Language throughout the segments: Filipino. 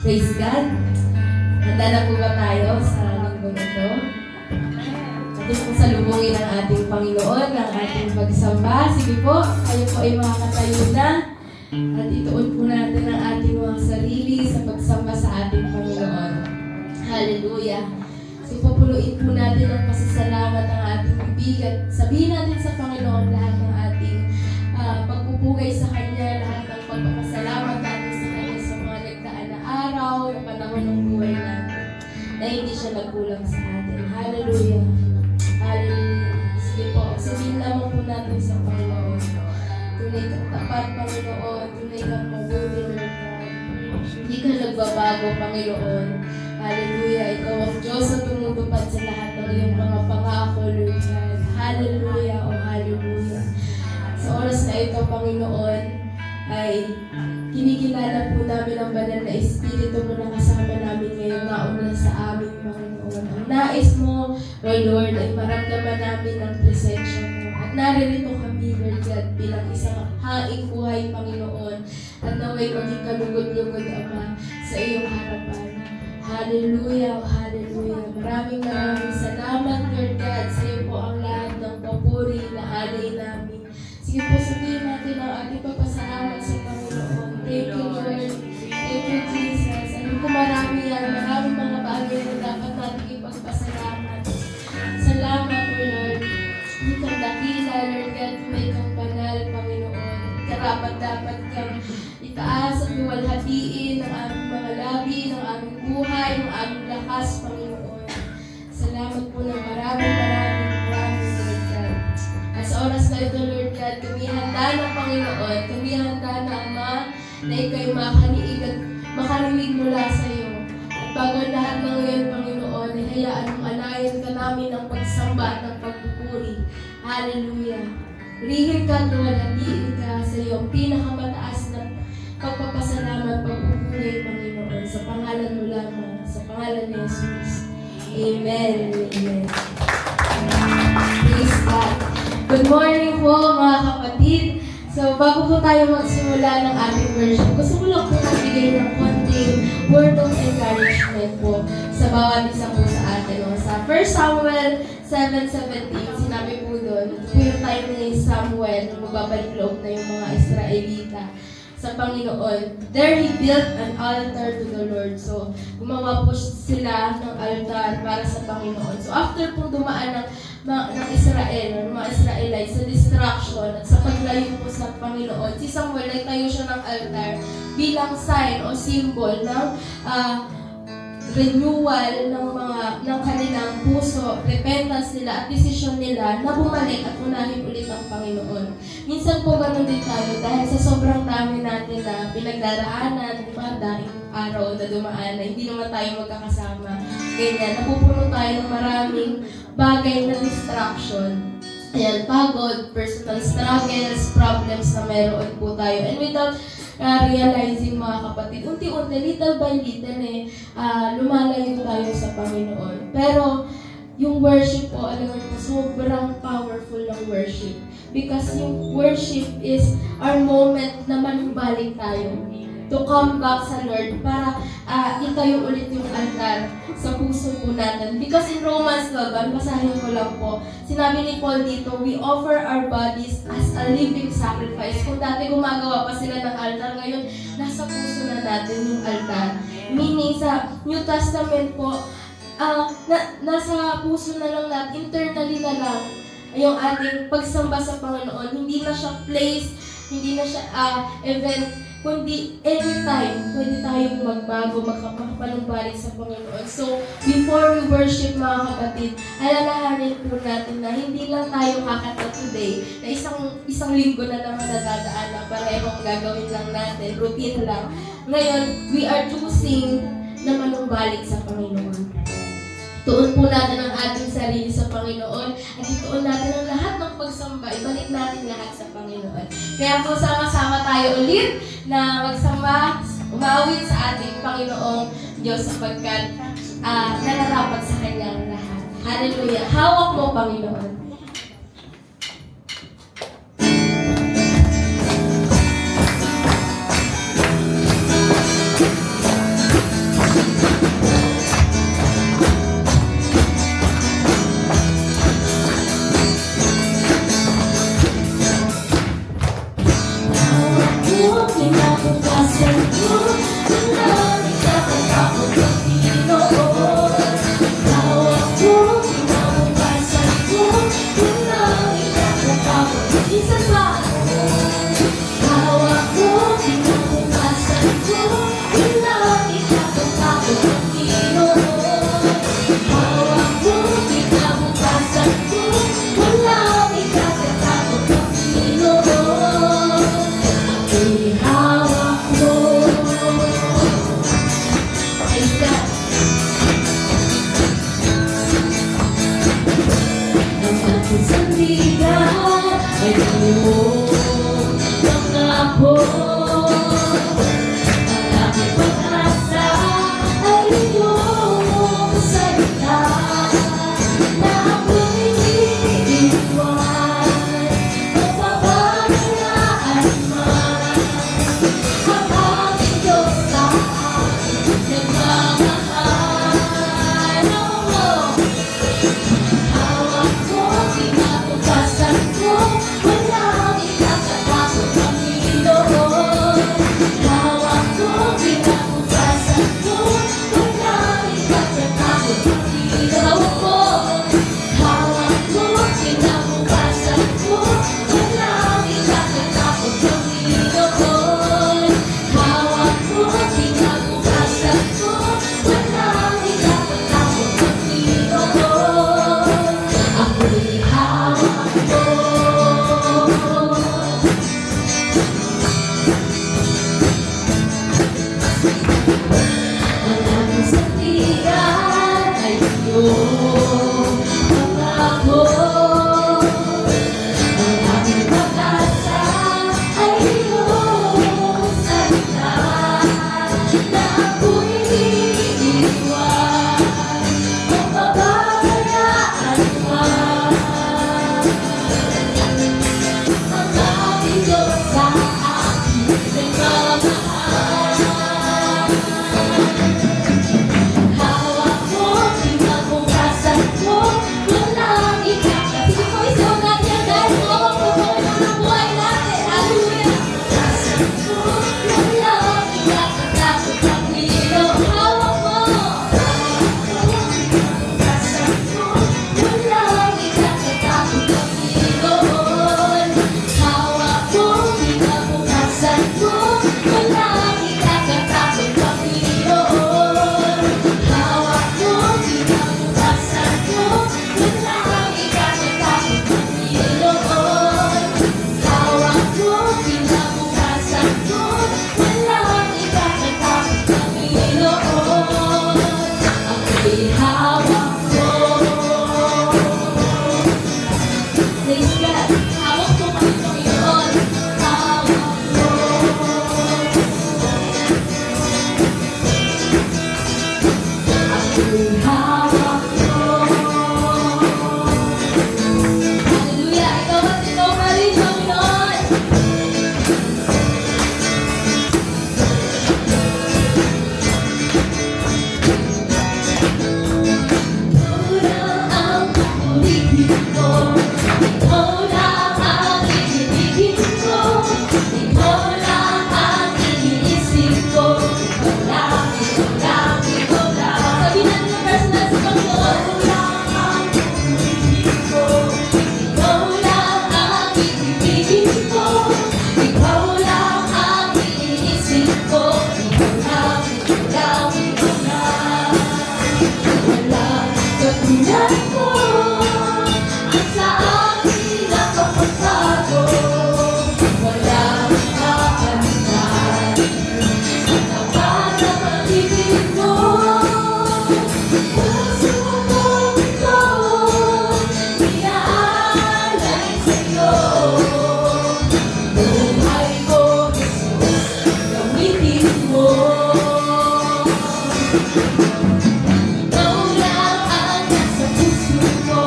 Praise God! Handa na po ba tayo sa linggo ito? Atin po salubungin ang ating Panginoon, ang ating pagsamba. Sige po, kayo po ay makakatayo na. At ituon po natin ang ating mga sarili sa pagsamba sa ating Panginoon. Hallelujah! Sige po, puluin po natin ang pasasalamat ng ating bibig at sabihin natin sa Panginoon lahat ng ating pagpupugay sa Kanya, lahat ng pagpapasalamat natin sa Kanya sa mga nagdaan na araw, na panahon ng buhay natin, na hindi siya nagkulang sa atin. Hallelujah! Hallelujah! Sige po, sabihin lamang po natin sa Panginoon. Tunay kang tapat, Panginoon. Tunay kang mabuti, Lord God. Hindi ka nagbabago, Panginoon. Hallelujah! Ikaw ang Diyos na tumutupad sa lahat ng iyong mga pangako, Lord God. Hallelujah! O hallelujah! Sa oras na ito, Panginoon, ay kinikilala po namin ang banal na Espiritu mo na kasama namin ngayon nauna sa aming Panginoon. Ang nais mo, O Lord, ay maramdaman namin ang presensya mo. At naririto kami, Lord God, bilang isang haing buhay, Panginoon, at naway maging kalugod-lugod, Ama, sa iyong harapan. Hallelujah, hallelujah. Maraming salamat, Lord God. Sa iyo po ang lahat ng papuri na alay namin. Sige po, sabihin natin ang ating pagpasalamat sa Panginoon. Thank you, Lord. Thank you, Jesus. Alam ko marami yan. Maraming mga bagay na dapat natin ipagpasalamat. Salamat, O Lord. Hindi kang dakila, Lord God. May kang banal, Panginoon. Karapat-dapat kang itaas at luwalhatiin ang aming mga labi, ng aming buhay, ng aming lakas, Panginoon. Salamat po ng maraming, Lord God. At sa oras na ito, Lord God, tumihanda ng Panginoon, tumihanda na Ama, na ikaw'y makarinig mula sa iyo. At bago lahat ng iyon, Panginoon, ay hayaan mong alayan ka namin ng pagsamba at ng pagpupuri. Hallelujah! Rihim ka, luwalhatiin ka sa iyong pinakamataas na pagpapasalamat, pagpupuri, Panginoon, sa pangalan mo lamang, sa pangalan ni Jesus. Amen. Amen. Praise God. Good morning po, mga kapatid. So, bago po tayo magsimula ng ating worship, gusto ko lang po magbigay ng konting word of encouragement po sa bawat isa po sa atin. No? Sa 1 Samuel 7:17, sinabi po doon, ito po yung time ni Samuel, nung magbabalik loob na yung mga Israelita sa Panginoon. There he built an altar to the Lord. So, gumawa po sila ng altar para sa Panginoon. So, after po dumaan ng Israel, ng mga Israelites sa destruction at sa paglayo po sa Panginoon, si Samuel nagtayo siya ng altar bilang sign o symbol ng renewal ng kanilang puso, repentance nila at desisyon nila na bumalik at unahin ulit ang Panginoon. Minsan po ganun din tayo dahil sa sobrang dami natin na pinagdaraanan, di ba, dahil araw na dumaan na hindi naman tayo magkakasama. Ganyan, napupuno tayo ng maraming bagay na distraction. Ayan, pagod, personal struggles, problems na meron po tayo. And without realizing, mga kapatid, unti-unti, little by little, lumalayo tayo sa Panginoon. Pero, yung worship po, alam mo po, sobrang powerful ng worship. Because yung worship is our moment na manumbalik tayo to come back sa Lord para itayo ulit yung altar sa puso po natin. Because in Romans 12, basahin ko lang po, sinabi ni Paul dito, we offer our bodies as a living sacrifice. Kung dati gumagawa pa sila ng altar, ngayon nasa puso na natin yung altar. Meaning sa New Testament po, nasa puso na lang natin, internally na lang yung ating pagsamba sa Panginoon. Hindi na siya place, hindi na siya event, kundi anytime pwede tayong magbago, makapanumbalik sa Panginoon. So, before we worship, mga kapatid, alalahanin po natin na hindi lang tayo kakata today, na isang linggo na naman nadadaan na parehong gagawin lang natin, routine lang. Ngayon, we are choosing na manumbalik sa Panginoon. Tuon po natin ang ating sarili sa Panginoon at ituon natin ang lahat ng pagsamba. Ibalik natin lahat sa Panginoon. Kaya po sama-sama tayo ulit na magsamba, umawit sa ating Panginoong Diyos sapagkat nararapat sa Kanyang lahat. Hallelujah! Hawak mo, Panginoon. Ikaw lang ang nasa puso ko.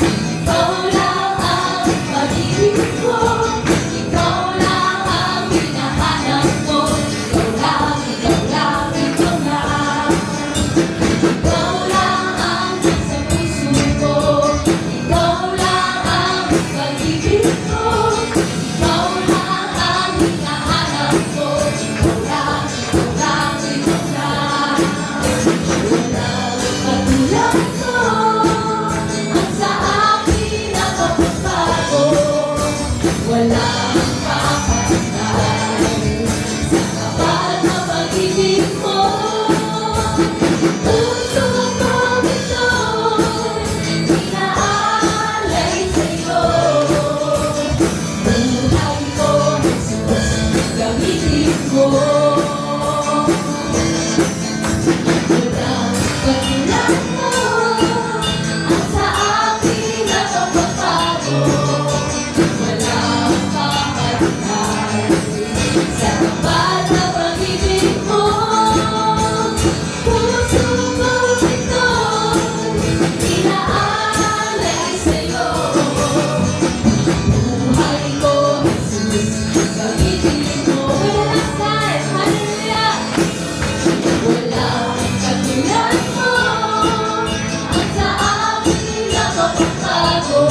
Ikaw lang ang pag-ibig ko. Ikaw lang ang hinahanap ko. Ikaw lang, ikaw lang, ikaw lang. Ikaw lang ang nasa puso ko. Ikaw lang ang pag-ibig ko. Ikaw lang ang hinahanap ko. Ikaw lang, ikaw lang, ikaw lang. Walang katulad mo ang sa akin nakapagbago. Walang kapantay sa kapal na pag-ibig mo. Puso ko ito'y inaalay sa'yo. Buhay ko, Jesus, gamitin mo. Walang katulad mo ang sa akin nakapagbago. Walang kapantay sa kapal na pag-ibig mo. Puso ko ito'y inaalay sa'yo. Buhay ko, Jesus, gamitin mo. Walang time, hallelujah! Walang katulad mo ang sa akin nakapagbago.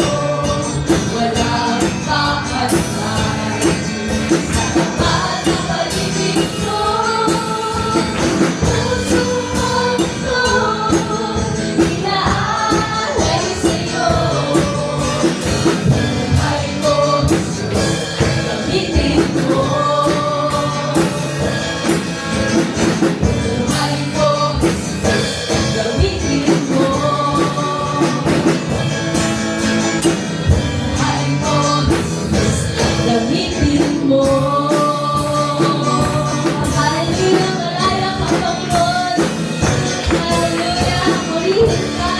Walang kapantay sa kapal na pag-ibig mo. Puso ko ito'y inaalay sa'yo. Buhay ko, Jesus, gamitin mo. Buhay ko, Jesus, gamitin mo. Buhay ko, Jesus, gamitin mo. Hallelujah, malaya ka, Panginoon. Hallelujah, purihin ka.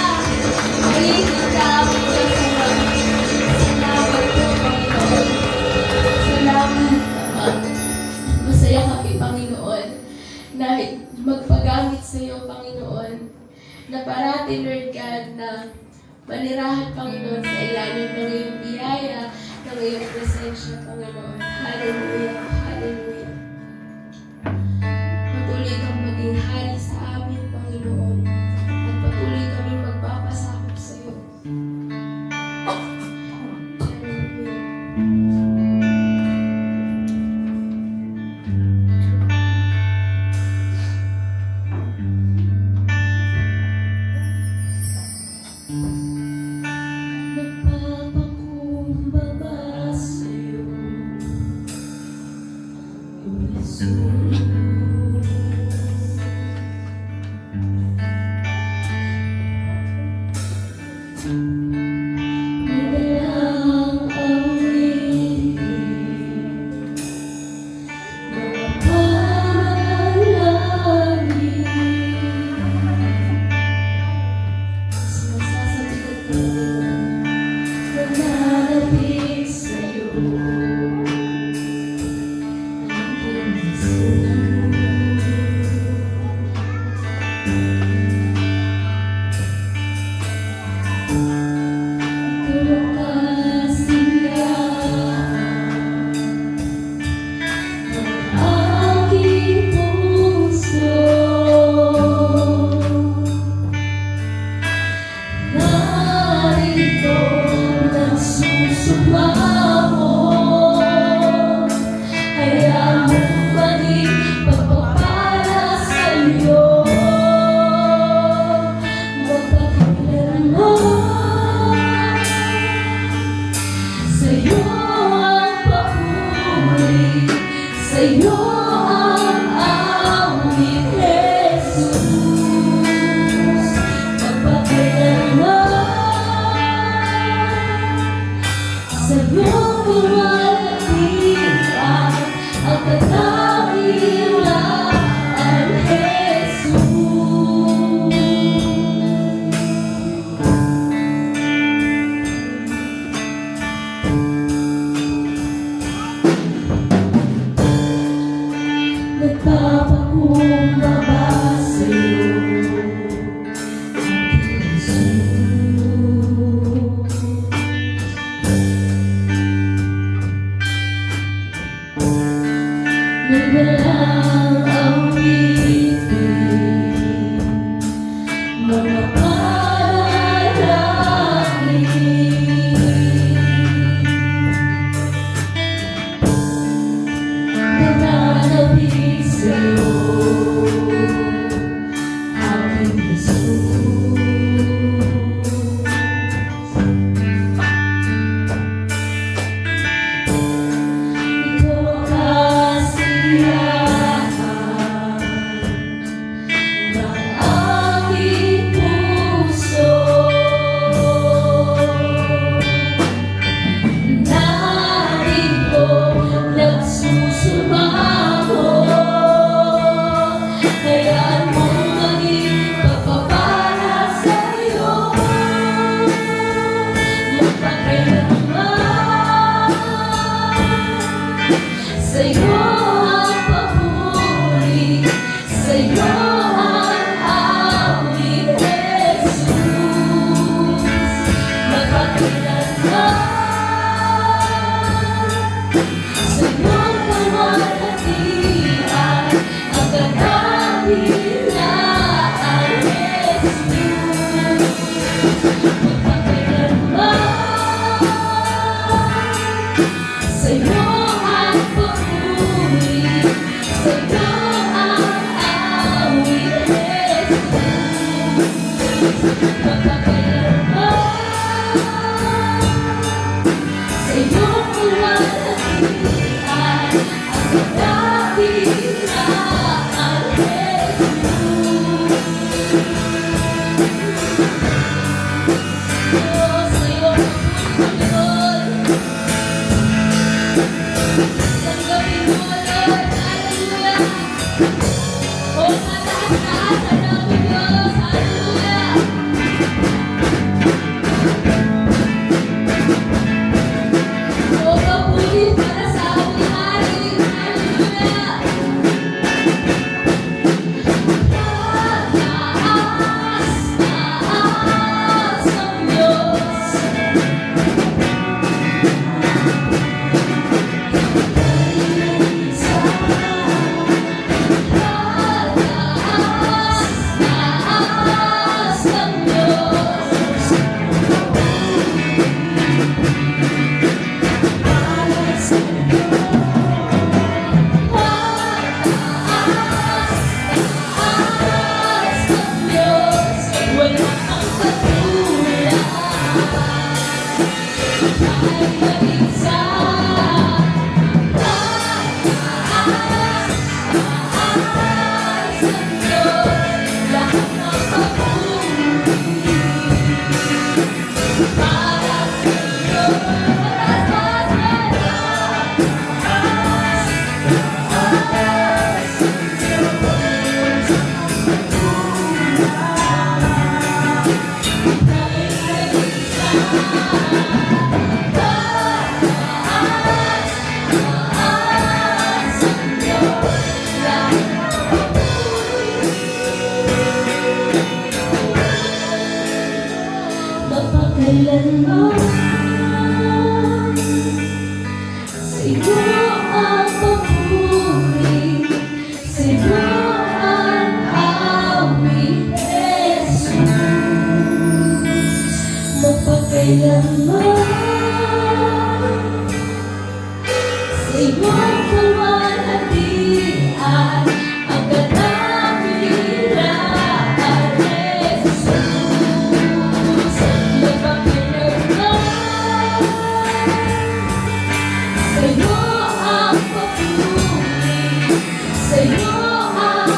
Purihin ka, Panginoon. Salamat po, Panginoon. Salamat, Ama. Masaya kami, Panginoon, na magpagamit sa iyo, Panginoon, na parati, Lord God, na manirahan, Panginoon, sa ilalim ng iyong biyaya, ng iyong presensya, Panginoon. Hallelujah, hallelujah. Patuloy kang maging hari sa amin, Panginoon, at patuloy kaming magpapasakop sa iyo. Hallelujah. Nagpapakumbaba sa'yo, Mapakailanman sa'yo ang papuri, sa'yo ang awit, Jesus. Mapakailanman sa'yo ang kalwalhatian, ang kadakilaan, Jesus. Sa'yo ang papuri, sa'yo ang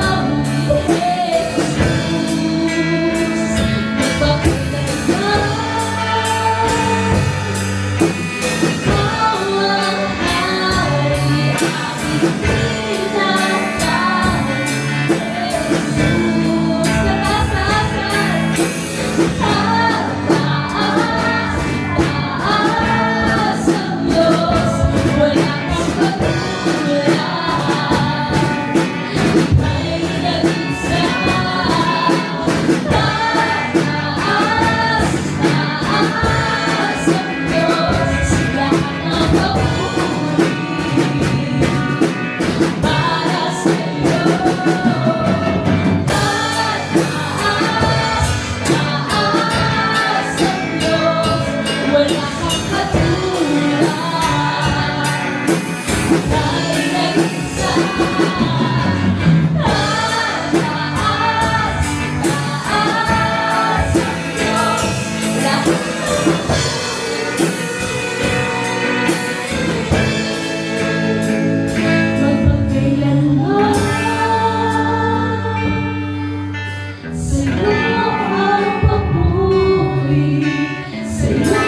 awit, Jesus. Mapakailanman ikaw ang hari, aking tinatawag, Jesus. Katasasan, taas ang Diyos, wala kang katulad. May nag-isa, taas ang Diyos, lahat ng papuri para sa'yo. Taas ang Diyos, wala kang katulad. May nag-isa, taas ang Diyos, lahat mapakailanman sa'yo ang papuri, sa'yo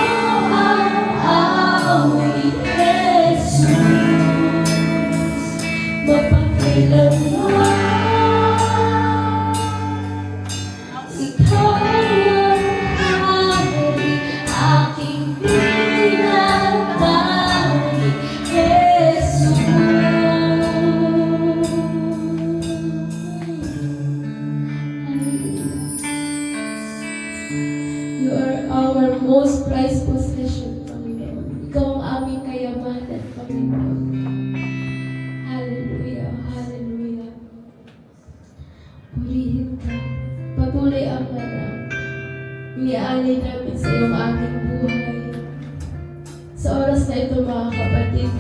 ang awit, Jesus. Mapakailanman ikaw ang hari, aking pinatawag, Jesus. You are our most prized possession, Panginoon. Ikaw ang aming kayamanan, Panginoon. Hallelujah, hallelujah. Purihin ka. Patuloy ang manang. Iniaalay namin sa iyong aking buhay. Sa oras na ito, mga kapatid,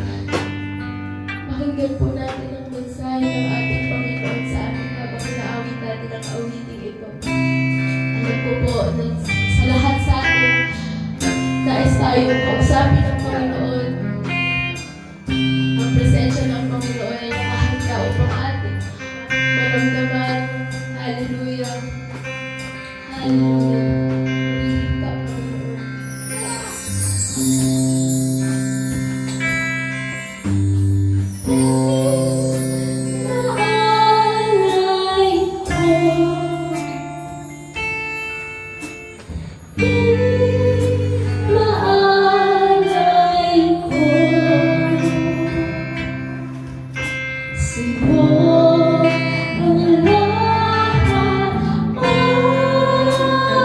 pakinggan po natin ang mensahe ng ating Panginoon sa ating habang inaawit natin ang awiting ito. Alam ko po na sa lahat sa atin, nais tayong kausapin ng Panginoon. Ang presensya ng Panginoon ay nakahanda upang ating maramdaman. Hallelujah. Hallelujah. Purihin ka, Panginoon. Naalay ko sa'yo ang lahat, oh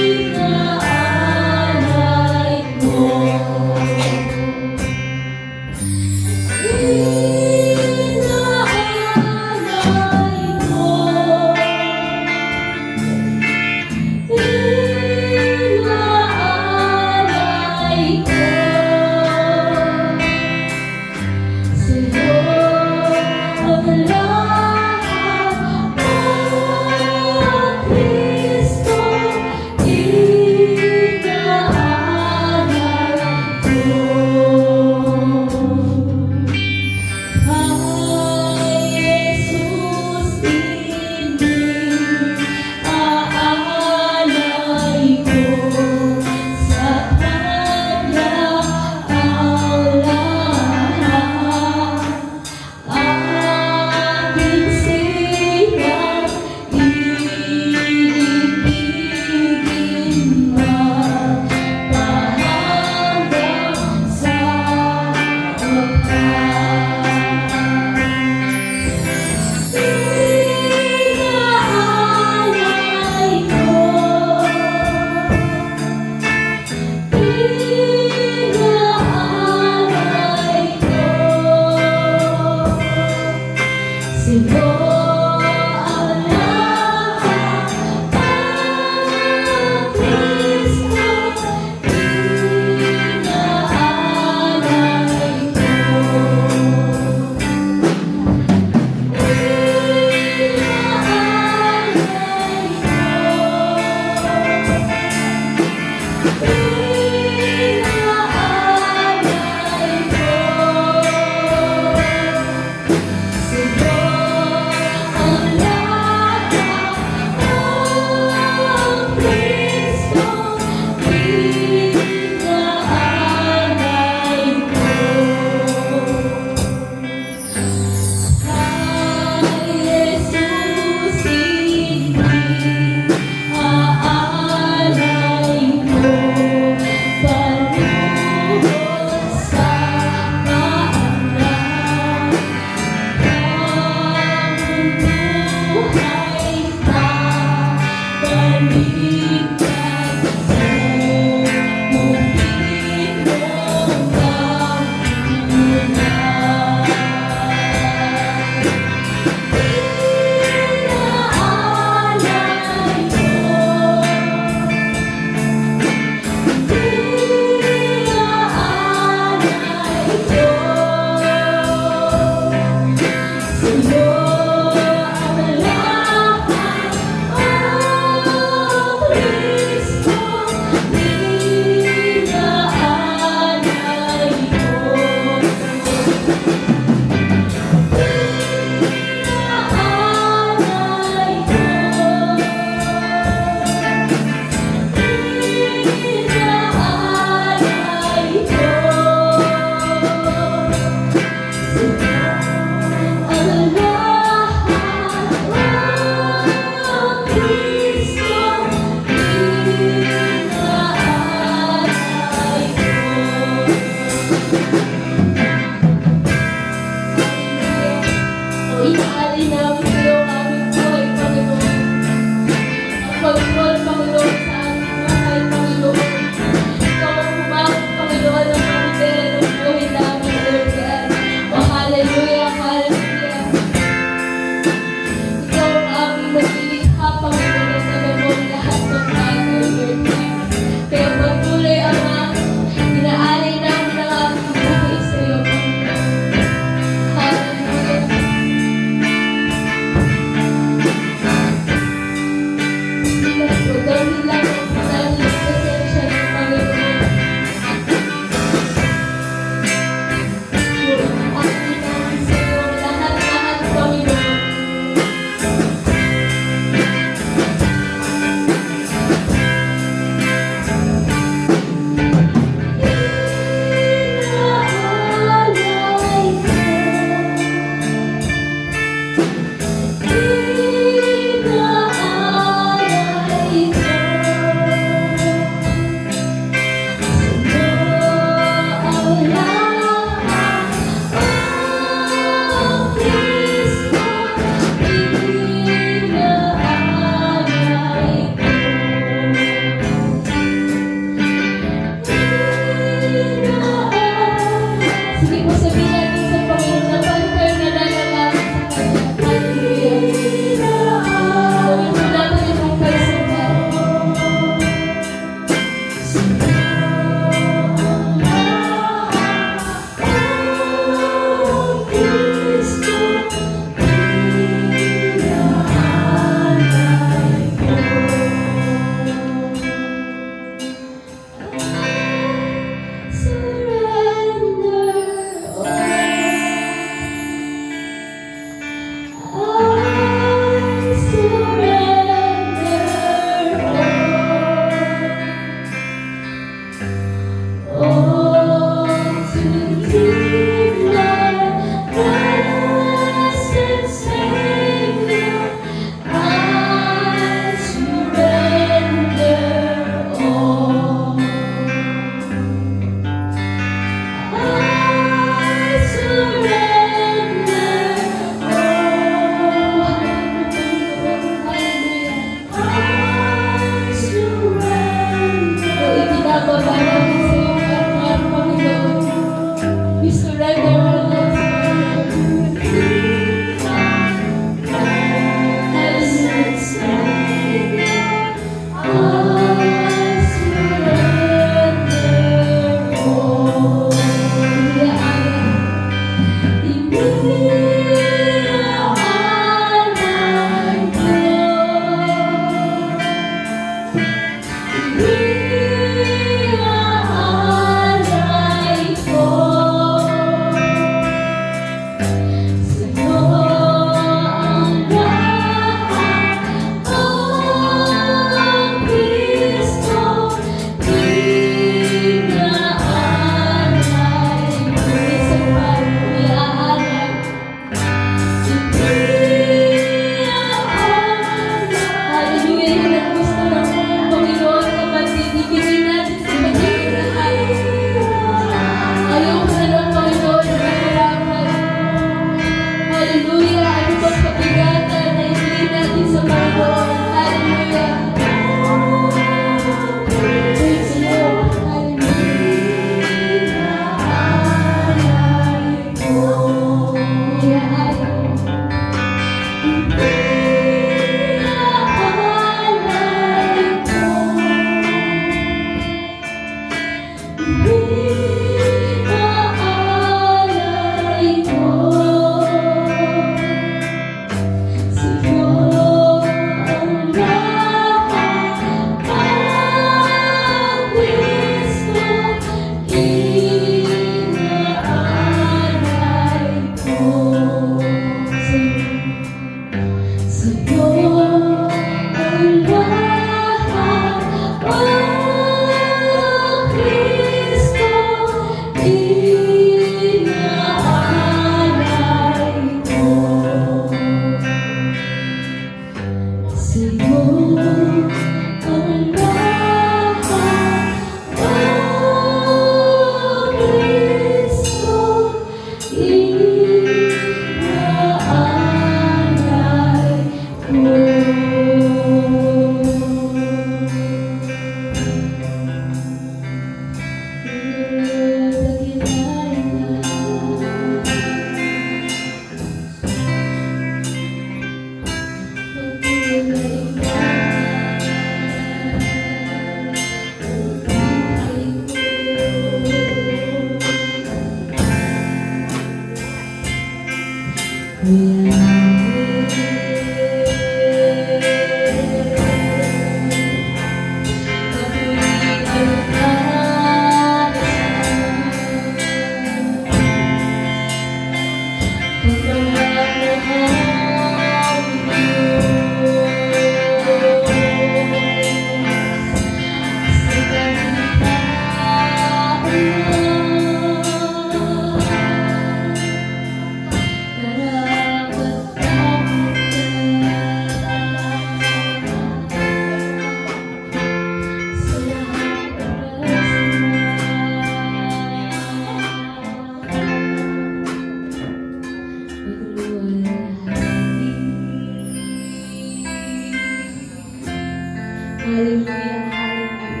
Hallelujah, hallelujah.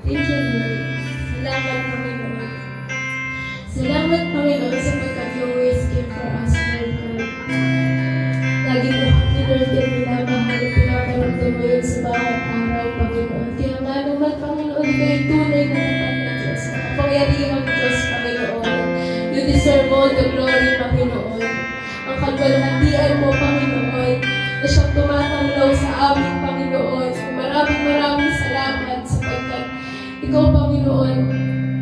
Thank you, Lord. Salamat, Panginoon. Salamat, Panginoon, sapagkat your ways came for us, Lord God. Lagi mo kami, Lord God, minamahal at pinaparamdam mo yun sa bawat araw, Panginoon. Kaya nga naman, Panginoon, kayo tunay na tapat na Diyos. Makapangyarihang Diyos, Panginoon. You deserve all the glory, Panginoon. Ang kalwalhatian mo, Panginoon, na siyang tumatanglaw sa amin, Panginoon. Maraming salamat sapagkat ikaw, Panginoon,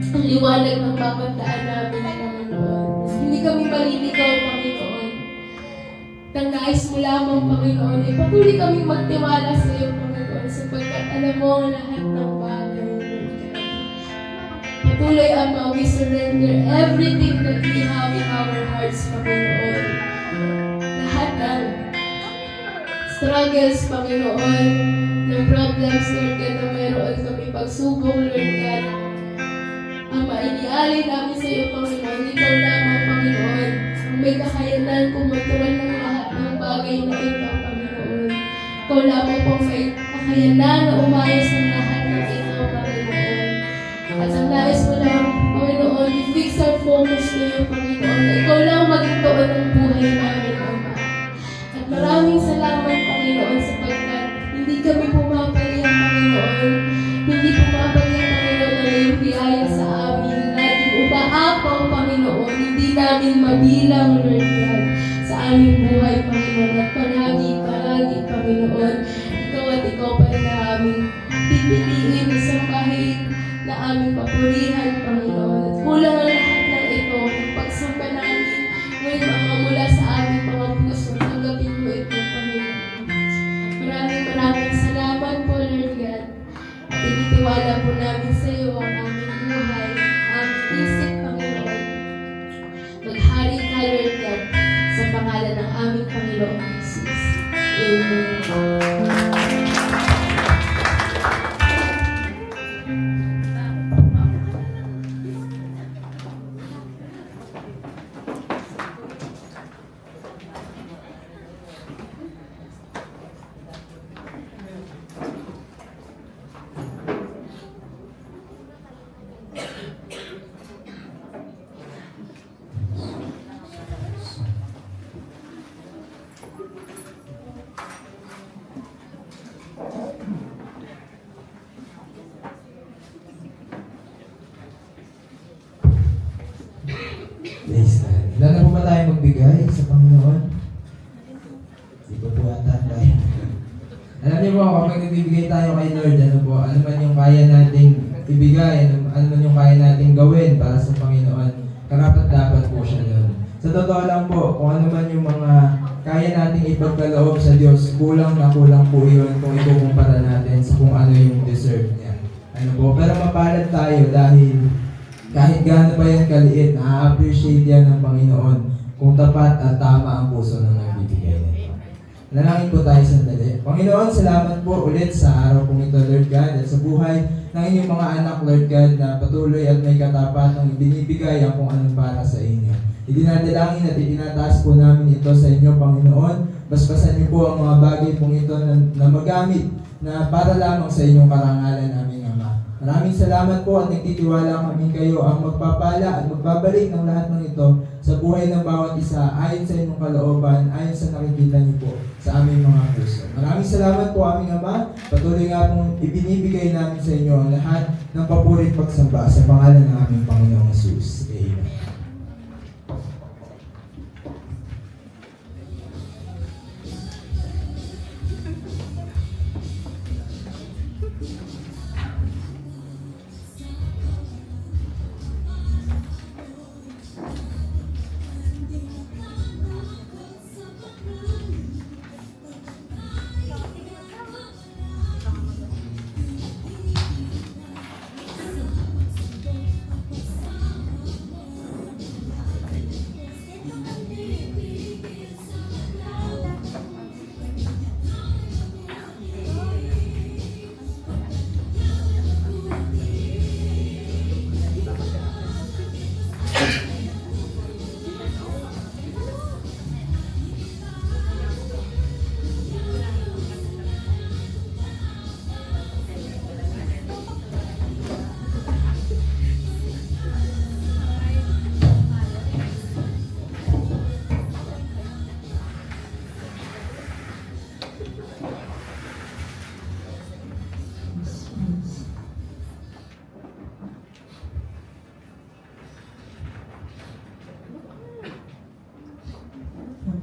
ang liwanag ng bawat daan namin, Panginoon. Hindi kami maliligaw, Panginoon. Nang nais mo lamang, Panginoon, ay patuloy kaming magtiwala sa iyo, Panginoon, sapagkat alam mo ang lahat ng bagay, Lord God. Patuloy, Ama, we surrender everything that we have in our hearts, Panginoon. Lahat ng struggles, Panginoon, ng problems, Lord God, na mayroon kami pagsubok, Lord God. Ama, inialay namin sa iyo, Panginoon. Ikaw lamang, Panginoon, ang may kakayanan kumontrol ng lahat ng bagay na ito, Panginoon. Ikaw lamang po may kakayanan na umayos ng lahat ng ito, Panginoon. At ang nais mo lang, Panginoon, we fix our focus to you, Panginoon. Ikaw lang maging tuon ng buhay namin, Ama. At maraming salamat, Panginoon, sapagkat hindi kami pumapalya, Panginoon. Hindi pumapalya, Panginoon, na iyong biyaya sa amin. Laging umaapaw, Panginoon. Hindi namin mabilang, Lord God, sa aming buhay, Panginoon. At palagi, Panginoon, ikaw at ikaw pa rin na aming pipiliin, sambahin, na aming papurihan, Panginoon. At kulang ang lahat ng ito, ng pagsamba namin, ngayon mga mula sa aming mga puso, tanggapin mo ito, Panginoon. Maraming salamat po, Lord God. At initiwala po namin sa iyo ang aming buhay, ang aming isip, Panginoon. Maghari ka, Lord God, sa pangalan ng aming Panginoon Jesus. Amen. Praise God. Ilan na po ba tayo magbigay sa Panginoon? Di ba po ata tayo? Alam niyo po, kapag nagbibigay tayo kay Lord, ano man yung kaya nating ibigay, ano man yung kaya nating gawin para sa Panginoon, karapat-dapat po siya doon. Sa totoo lang po, kung ano man yung mga kaya nating ipagkaloob sa Diyos, kulang na kulang po yun kung ikukumpara natin sa kung ano yung deserve niya. Ano po, pero mapalad tayo dahil kahit gaano pa yan kaliit, na-appreciate yan ng Panginoon kung tapat at tama ang puso ng nagbibigay nito. Nalangin po tayo sandali. Panginoon, salamat po ulit sa araw pong ito, Lord God, at sa buhay ng inyong mga anak, Lord God, na patuloy at may katapatang ibinibigay ang kung anong para sa inyo. Idinadalangin at itinataas po namin ito sa inyo, Panginoon. Basbasan niyo po ang mga bagay pong ito na magamit na para lamang sa inyong karangalan, aming Ama. Maraming salamat po at nagtitiwala kami kayo ang magpapala at magbabalik ng lahat ng ito sa buhay ng bawat isa ayon sa inyong kalooban, ayon sa nakikita niyo po sa aming mga puso. Maraming salamat po, aming Ama. Patuloy nga pong ibinibigay namin sa inyo ang lahat ng papuri at pagsamba sa pangalan ng aming Panginoong Jesus. Amen.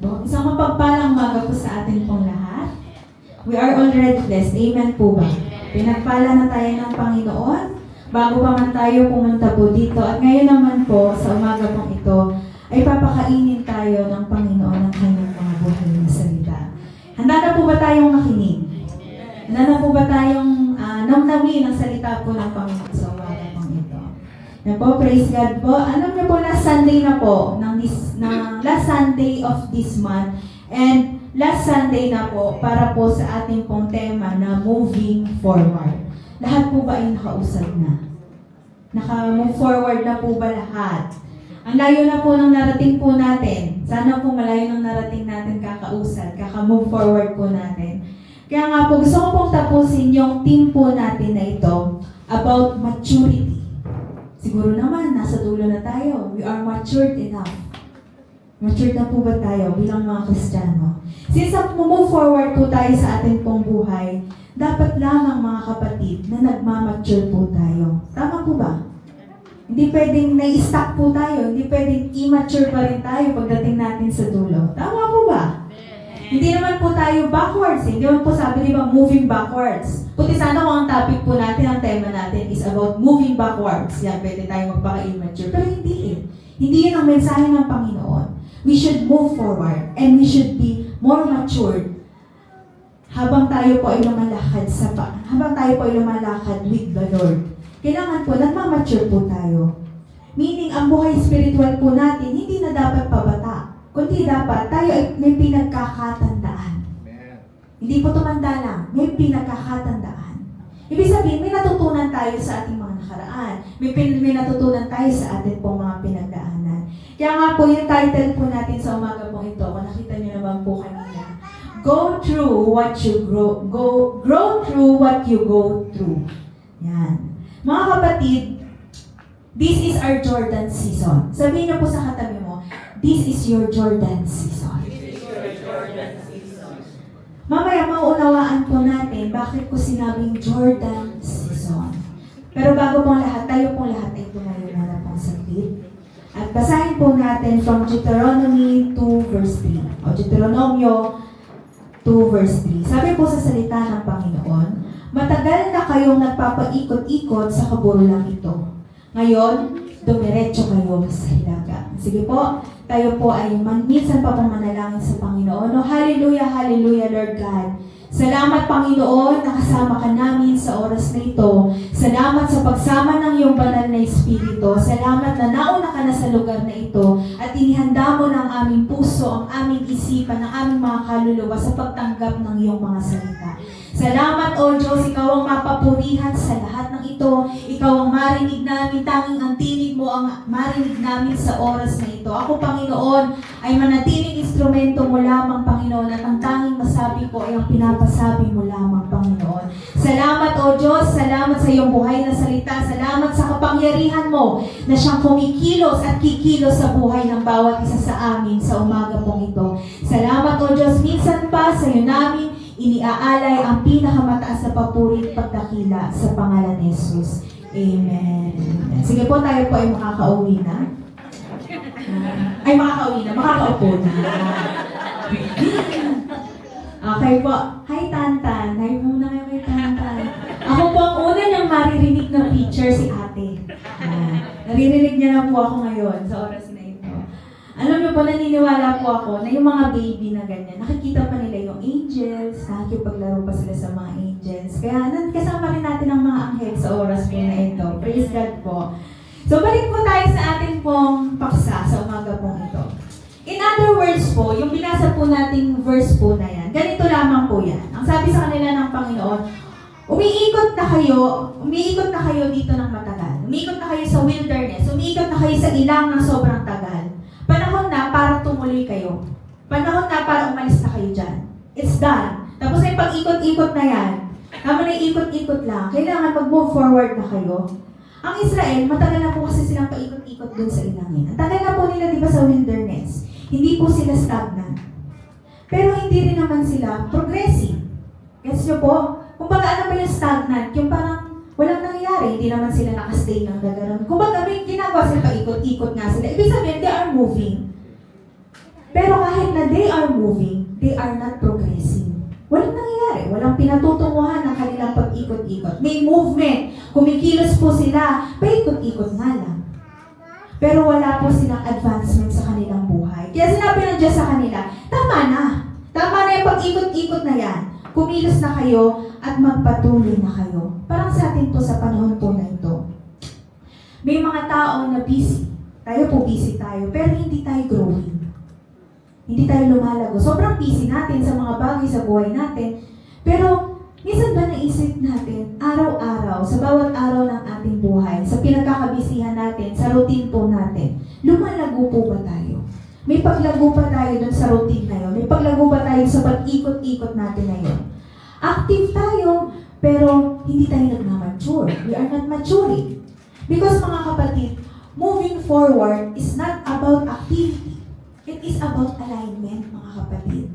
po. Isang mapagpalang umaga po sa atin pong lahat. We are already blessed. Amen po ba? Pinagpala na tayo ng Panginoon bago pa man tayo pumunta po dito. At ngayon naman po, sa umaga pong ito, ay papakainin tayo ng Panginoon ng kanyang mga buhay na salita. Handa na po ba tayong makinig? Handa na po ba tayong namnamin ang salita po ng Panginoon sa umaga pong ito? Yan po, praise God po. Alam niyo po, last Sunday na po, last Sunday of this month, and last Sunday na po, para po sa ating pong tema na moving forward. Lahat po ba ay nakausad na? Naka-move forward na po ba lahat? Ang layo na po ng narating po natin. Sana po malayo ng narating natin kakausad, kaka-move forward po natin. Kaya nga po, gusto ko pong tapusin yung team po natin na ito about maturity. Siguro naman, nasa dulo na tayo. We are matured enough. Matured na po ba tayo bilang mga Kristiyano? Since move forward po tayo sa ating pong buhay, dapat lamang mga kapatid na nagmamature po tayo. Tama po ba? Hindi pwedeng na-stuck po tayo. Hindi pwedeng immature pa rin tayo pagdating natin sa dulo. Tama po ba? Hindi naman po tayo backwards. Hindi naman po sabi, di ba, moving backwards. Puti sana kung ang topic po natin, ang tema natin is about moving backwards. Yan, pwede tayo magpaka-immature. Pero hindi eh. Hindi yun ang mensahe ng Panginoon. We should move forward and we should be more matured habang tayo po ay lumalakad with the Lord. Kailangan po, nagmamature po tayo. Meaning, ang buhay spiritual po natin, hindi na dapat pabata. Kundi dapat, tayo ay may pinagkakatandaan. Hindi po tumanda lang, may pinagkakatandaan. Ibig sabihin, may natutunan tayo sa ating mga nakaraan. May natutunan tayo sa ating pong mga pinagdaanan. Kaya nga po, yung title po natin sa umaga pong ito, kung nakita niyo naman po kanina, grow through what you go through. Yan. Mga kapatid, this is our Jordan season. Sabihin niyo po sa katabi mo, this is your Jordan season. Mamaya mauunawaan po natin bakit ko sinabing Jordan season. Pero bago pong lahat, tayo pong lahat ay tumayo na pong saglit. At basahin po natin from Deuteronomy 2 verse 3. O Deuteronomio 2 verse 3. Sabi po sa salita ng Panginoon, matagal na kayong nagpapaikot-ikot sa kaburulang ito. Ngayon, dumiretso kayo sa hilaga. Sige po, tayo po ay minsan pa pong manalangin sa Panginoon. Oh, hallelujah, hallelujah, Lord God. Salamat, Panginoon, nakasama ka namin sa oras na ito. Salamat sa pagsama ng iyong banal na Espiritu. Salamat na nauna ka na sa lugar na ito at inihanda mo ng aming puso, ang aming isipan, ang aming mga kaluluwa sa pagtanggap ng iyong mga salita. Salamat, O Diyos, ikaw ang mapapurihan sa lahat ng ito. Ikaw ang marinig namin, tanging ang tinig mo ang marinig namin sa oras na ito. Ako, Panginoon, ay manatiling instrumento mo lamang, Panginoon, at ang tanging masabi ko ay ang pinapasabi mo lamang, Panginoon. Salamat, O Diyos, salamat sa iyong buhay na salita. Salamat sa kapangyarihan mo na siyang kumikilos at kikilos sa buhay ng bawat isa sa amin sa umaga pong ito. Salamat, O Diyos, minsan pa sa iyo namin iniaalay ang pinakamataas na papuri at pagdakila sa pangalan ni Jesus. Amen. Sige po, tayo po ay makakauwi na. Makakaupo na. Okay po. Hi, Tantan. Hi muna kayo kay Tantan. Ako po ang una niyang maririnig na picture, si ate. Naririnig niya na po ako ngayon sa oras na ito. Alam niyo po, naniniwala po ako na yung mga baby na ganyan, nakikita pa nila yung angels, nakikipaglaro pa sila sa mga angels. Kaya kasama rin natin ang mga anghel sa oras po na ito. Praise God po. So, balik po tayo sa ating pong paksa sa umaga pong ito. In other words po, yung binasa po nating verse po na yan, ganito lamang po yan. Ang sabi sa kanila ng Panginoon, umiikot na kayo dito ng matagal. Umiikot na kayo sa wilderness. Umiikot na kayo sa ilang ng sobrang tagal. Panahon na para tumuloy kayo. Panahon na para umalis na kayo dyan. It's done. Tapos ay pag-ikot-ikot na yan. Tama na ikot-ikot lang. Kailangan mag-move forward na kayo. Ang Israel, matagal na po kasi silang paikot-ikot dun sa ilangin. Ang tagal na po nila, di ba, sa wilderness. Hindi po sila stagnant. Pero hindi rin naman sila progressive. Gets nyo po? Kung baga ano ba yung stagnant? Yung parang walang nangyayari, hindi naman sila nakastay ng gagaron. Kung baga may ginagawa sila, paikot-ikot nga sila. Ibig sabihin, they are moving. Pero kahit na they are are moving, they are not progressing. Walang nangyayari, walang pinatutunguhan ng kanilang pag-ikot-ikot. May movement, kumikilos po sila, paikot-ikot nga lang. Pero wala po silang advancement sa kanilang buhay. Kaya sinabi ng Diyos sa kanila, tama na. Tama na yung pag-ikot-ikot na yan. Kumilos na kayo at magpatuloy na kayo. Parang sa atin po sa panahon po na ito. May mga tao na busy. Tayo po busy tayo, pero hindi tayo growing. Hindi tayo lumalago. Sobrang busy natin sa mga bagay sa buhay natin. Pero, minsan ba naisip natin, araw-araw, sa bawat araw ng ating buhay, sa pinagkakabisihan natin, sa routine po natin, lumalago po ba tayo? May paglago pa tayo dun sa routine na yun? May paglago ba tayo sa pag-ikot-ikot natin na yun? Active tayo, pero hindi tayo nag-mature. We are not maturing. Because mga kapatid, moving forward is not about activity. It is about alignment, mga kapatid.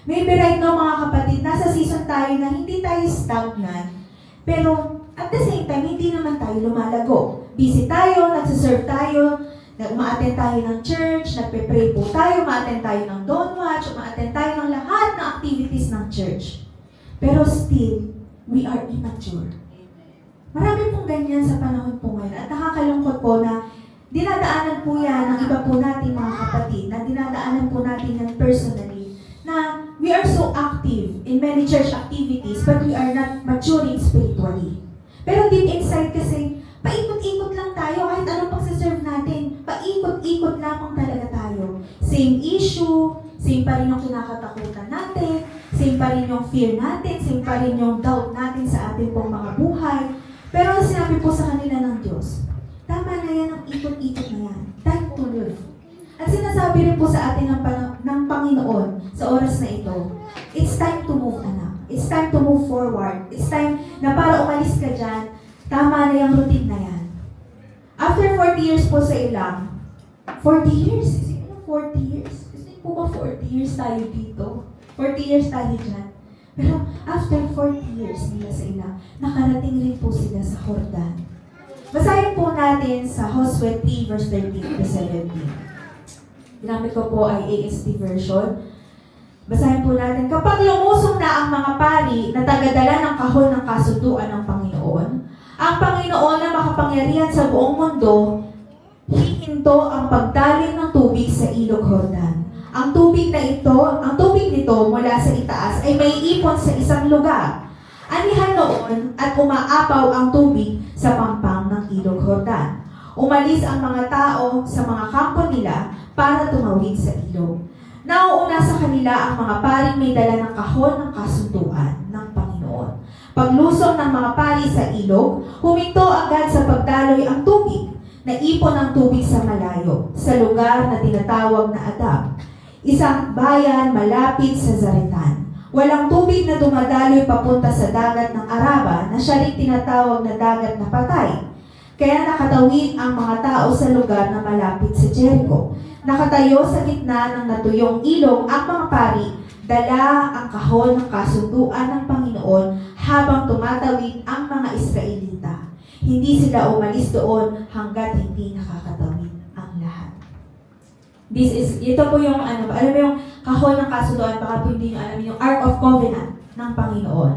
Maybe right now, mga kapatid, nasa season tayo na hindi tayo stagnant, pero at the same time, hindi naman tayo lumalago. Busy tayo, nagsiserve tayo, uma-attend tayo ng church, nagpe-pray po tayo, ma-attend tayo ng Dawn Watch, ma-attend tayo ng lahat ng activities ng church. Pero still, we are immature. Marami pong ganyan sa panahon po ngayon at nakakalungkot po na dinadaanan po yan ng iba po natin mga kapatid, na dinadaanan po natin yan personally, na we are so active in many church activities but we are not maturing spiritually. Pero deep inside kasi, paikot-ikot lang tayo kahit anong pagsaserve natin. Paikot-ikot lamang talaga tayo. Same issue, same pa rin yung kinakatakutan natin, same pa rin yung fear natin, same pa rin yung doubt natin sa ating pong mga buhay. Pero ang sinabi po sa kanila ng Diyos, tama na yan ang ikot-ikot na yan. Time to live. At sinasabi rin po sa atin ng Panginoon sa oras na ito, it's time to move, anak. It's time to move forward. It's time na para umalis ka dyan, tama na yung routine na yan. After 40 years po sa ilang, 40 years? Is it 40 years? Is it po ba 40 years tayo dito? 40 years tayo dyan. Pero after 40 years nila sa ilang, nakarating rin po sila sa Jordan. Basahin po natin sa Joshua 3 verse 13 to 17. Ginamit ko po ay AST version. Basahin po natin, kapag lumusong na ang mga pari na tagadala ng kahon ng kasunduan ng Panginoon, ang Panginoon na makapangyarihan sa buong mundo, hihinto ang pagdaling ng tubig sa ilog Jordan. Ang tubig nito mula sa itaas ay may ipon sa isang lugar. Anihan noon at umaapaw ang tubig sa pampang ng ilog Jordan. Umalis ang mga tao sa mga kampo nila para tumawid sa ilog. Nauuna sa kanila ang mga paring may dala ng kahon ng kasunduan ng Panginoon. Paglusong ng mga pari sa ilog, huminto agad sa pagdaloy ang tubig. Naipon ang tubig sa malayo, sa lugar na tinatawag na Adam, isang bayan malapit sa Zaretan. Walang tubig na dumadaloy papunta sa dagat ng Araba na siya rin tinatawag na dagat na patay. Kaya nakatawid ang mga tao sa lugar na malapit sa Jericho. Nakatayo sa gitna ng natuyong ilog ang mga pari, dala ang kahon ng kasunduan ng Panginoon habang tumatawid ang mga Israelita. Hindi sila umalis doon hanggat hindi nakakatawid ang lahat. Ito po yung alam mo yung kahon ng kasunduan, baka po hindi nyo alam yung Ark of Covenant ng Panginoon.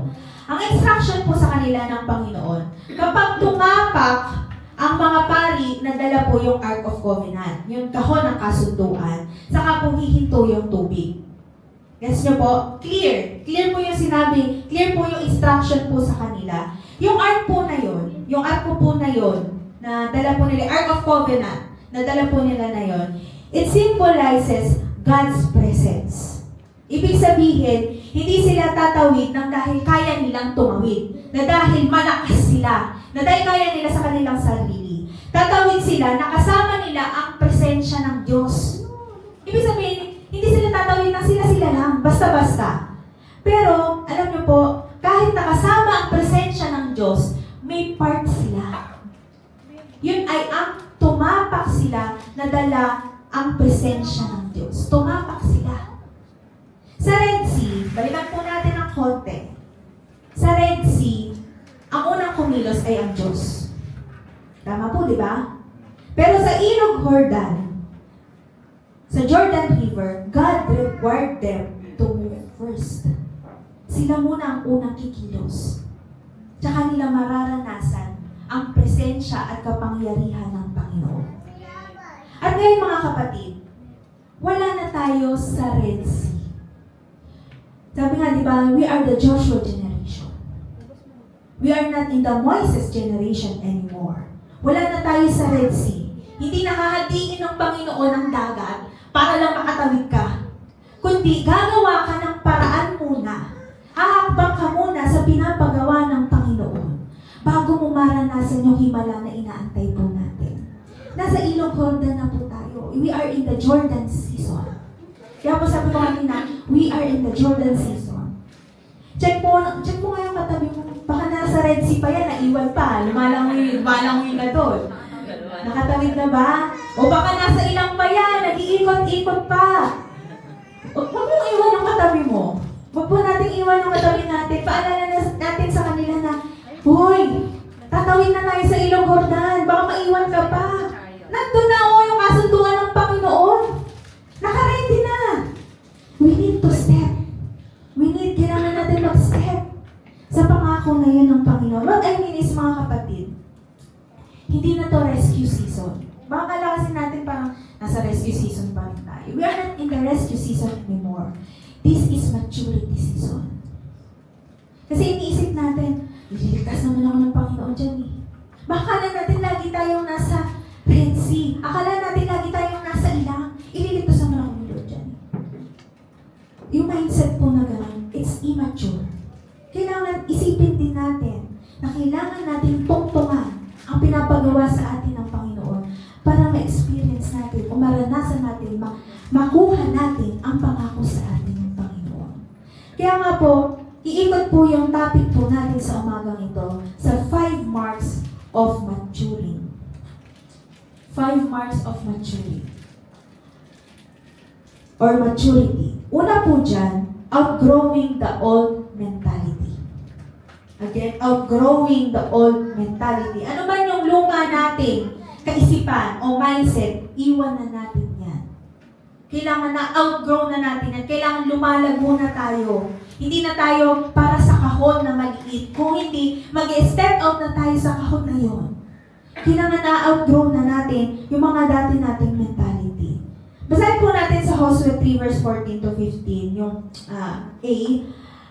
Ang instruction po sa kanila ng Panginoon, kapag tumapak ang mga pari, nadala po yung Ark of Covenant, yung kahon ng kasunduan, saka po hihinto yung tubig. Gets nyo po? Clear. Clear po yung sinabi, clear po yung instruction po sa kanila. Yung Ark po na yun, yung Ark po na yun, na dala po nila, Ark of Covenant, na dala po nila na yun, it symbolizes God's presence. Ibig sabihin, hindi sila tatawid ng dahil kaya nilang tumawid, na dahil malakas sila, na dahil kaya nila sa kanilang sarili. Tatawid sila, nakasama nila ang presensya ng Diyos. Ibig sabihin, hindi sila tatawid ng sila lang, basta-basta. Pero, alam niyo po, kahit nakasama ang presensya ng Diyos, may part sila. Yun ay ang tumapak sila na dala ang presensya ng Diyos. Tumapak sila. Sa Red Sea, balikan po natin ang konti. Sa Red Sea, ang unang kumilos ay ang Diyos. Tama po, di ba? Pero sa ilog Jordan, sa Jordan River, God required them to move first. Sila muna ang unang kikilos. Tsaka nila mararanasan ang presensya at kapangyarihan ng Panginoon. At ngayon mga kapatid, wala na tayo sa Red Sea. Sabi nga, di ba, we are the Joshua generation. We are not in the Moises generation anymore. Wala na tayo sa Red Sea. Hindi nahahatiin ng Panginoon ang dagat para lang makatawid ka. Kundi gagawa ka ng paraan muna. Hahakbang ka muna sa pinapagawa ng Panginoon bago mo maranasan yung himala na inaantay po natin. Nasa Ilog Jordan na po tayo. We are in the Jordan season. Kaya po sabi ko kanina, we are in the Jordan season. Check po nga yung katabi mo. Baka nasa Red Sea pa yan, naiwan pa. Lumalangoy na doon. Nakatawid na ba? O baka nasa ilang pa yan, nag-iikot-ikot pa. Huwag mong iwan yung katabi mo. Huwag po natin iwan yung katabi natin. Paalala natin sa kanila na, Hoy, tatawid na tayo sa Ilog Jordan. Baka maiwan ka pa. Nandun na yung kasunduan ng Panginoon. Nakaready na. We need to step. Kailangan natin mag-step sa pangako na yun ng Panginoon. What I mean is, mga kapatid, hindi na to rescue season. Baka kala kasi natin parang nasa rescue season pa rin tayo. We are not in the rescue season anymore. This is maturity season. Kasi iniisip natin, ililigtas naman ako ng Panginoon dyan eh. Baka na natin lagi tayong nasa Red Sea. Akala natin lagi tayong nasa ilang. Ililigtas naman ako ng Lord dyan. Yung mindset po na gano'n, it's immature. Kailangan isipin din natin na kailangan natin tungtungan ang pinapagawa sa atin ng Panginoon para ma-experience natin o maranasan natin, makuha natin ang pangako sa atin ng Panginoon. Kaya nga po, iikot po yung topic po natin sa umagang ito sa 5 marks of maturing. 5 marks of maturing. Or maturity. Una po dyan, outgrowing the old mentality. Again, outgrowing the old mentality. Ano man yung luma nating kaisipan o mindset, iwan na natin yan. Kailangan na outgrow na natin yan. Kailangan lumalago na tayo. Hindi na tayo para sa kahon na maliit. Kung hindi, mag-step out na tayo sa kahon na yun. Kailangan na outgrow na natin yung mga dati nating mentality. Basahin po natin sa Joshua 3 verse 14 to 15, yung A.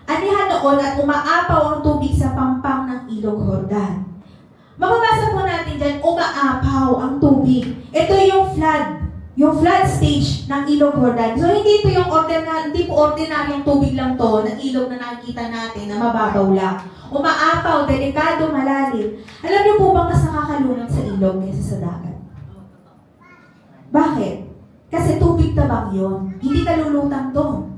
Anihan noon at umaapaw ang tubig sa pampang ng Ilog Jordan. Mababasa po natin dyan, umaapaw ang tubig. Ito yung flood stage ng Ilog Jordan. So hindi ito yung hindi po ordinaryong tubig lang to, ng ilog na nakikita natin na mababaw lang. Umaapaw, delikado, malalim. Alam niyo po bang mas nakakalunod sa ilog kaysa sa dagat? Bakit? Kasi tubig tabang yun. Hindi ka lulutang doon.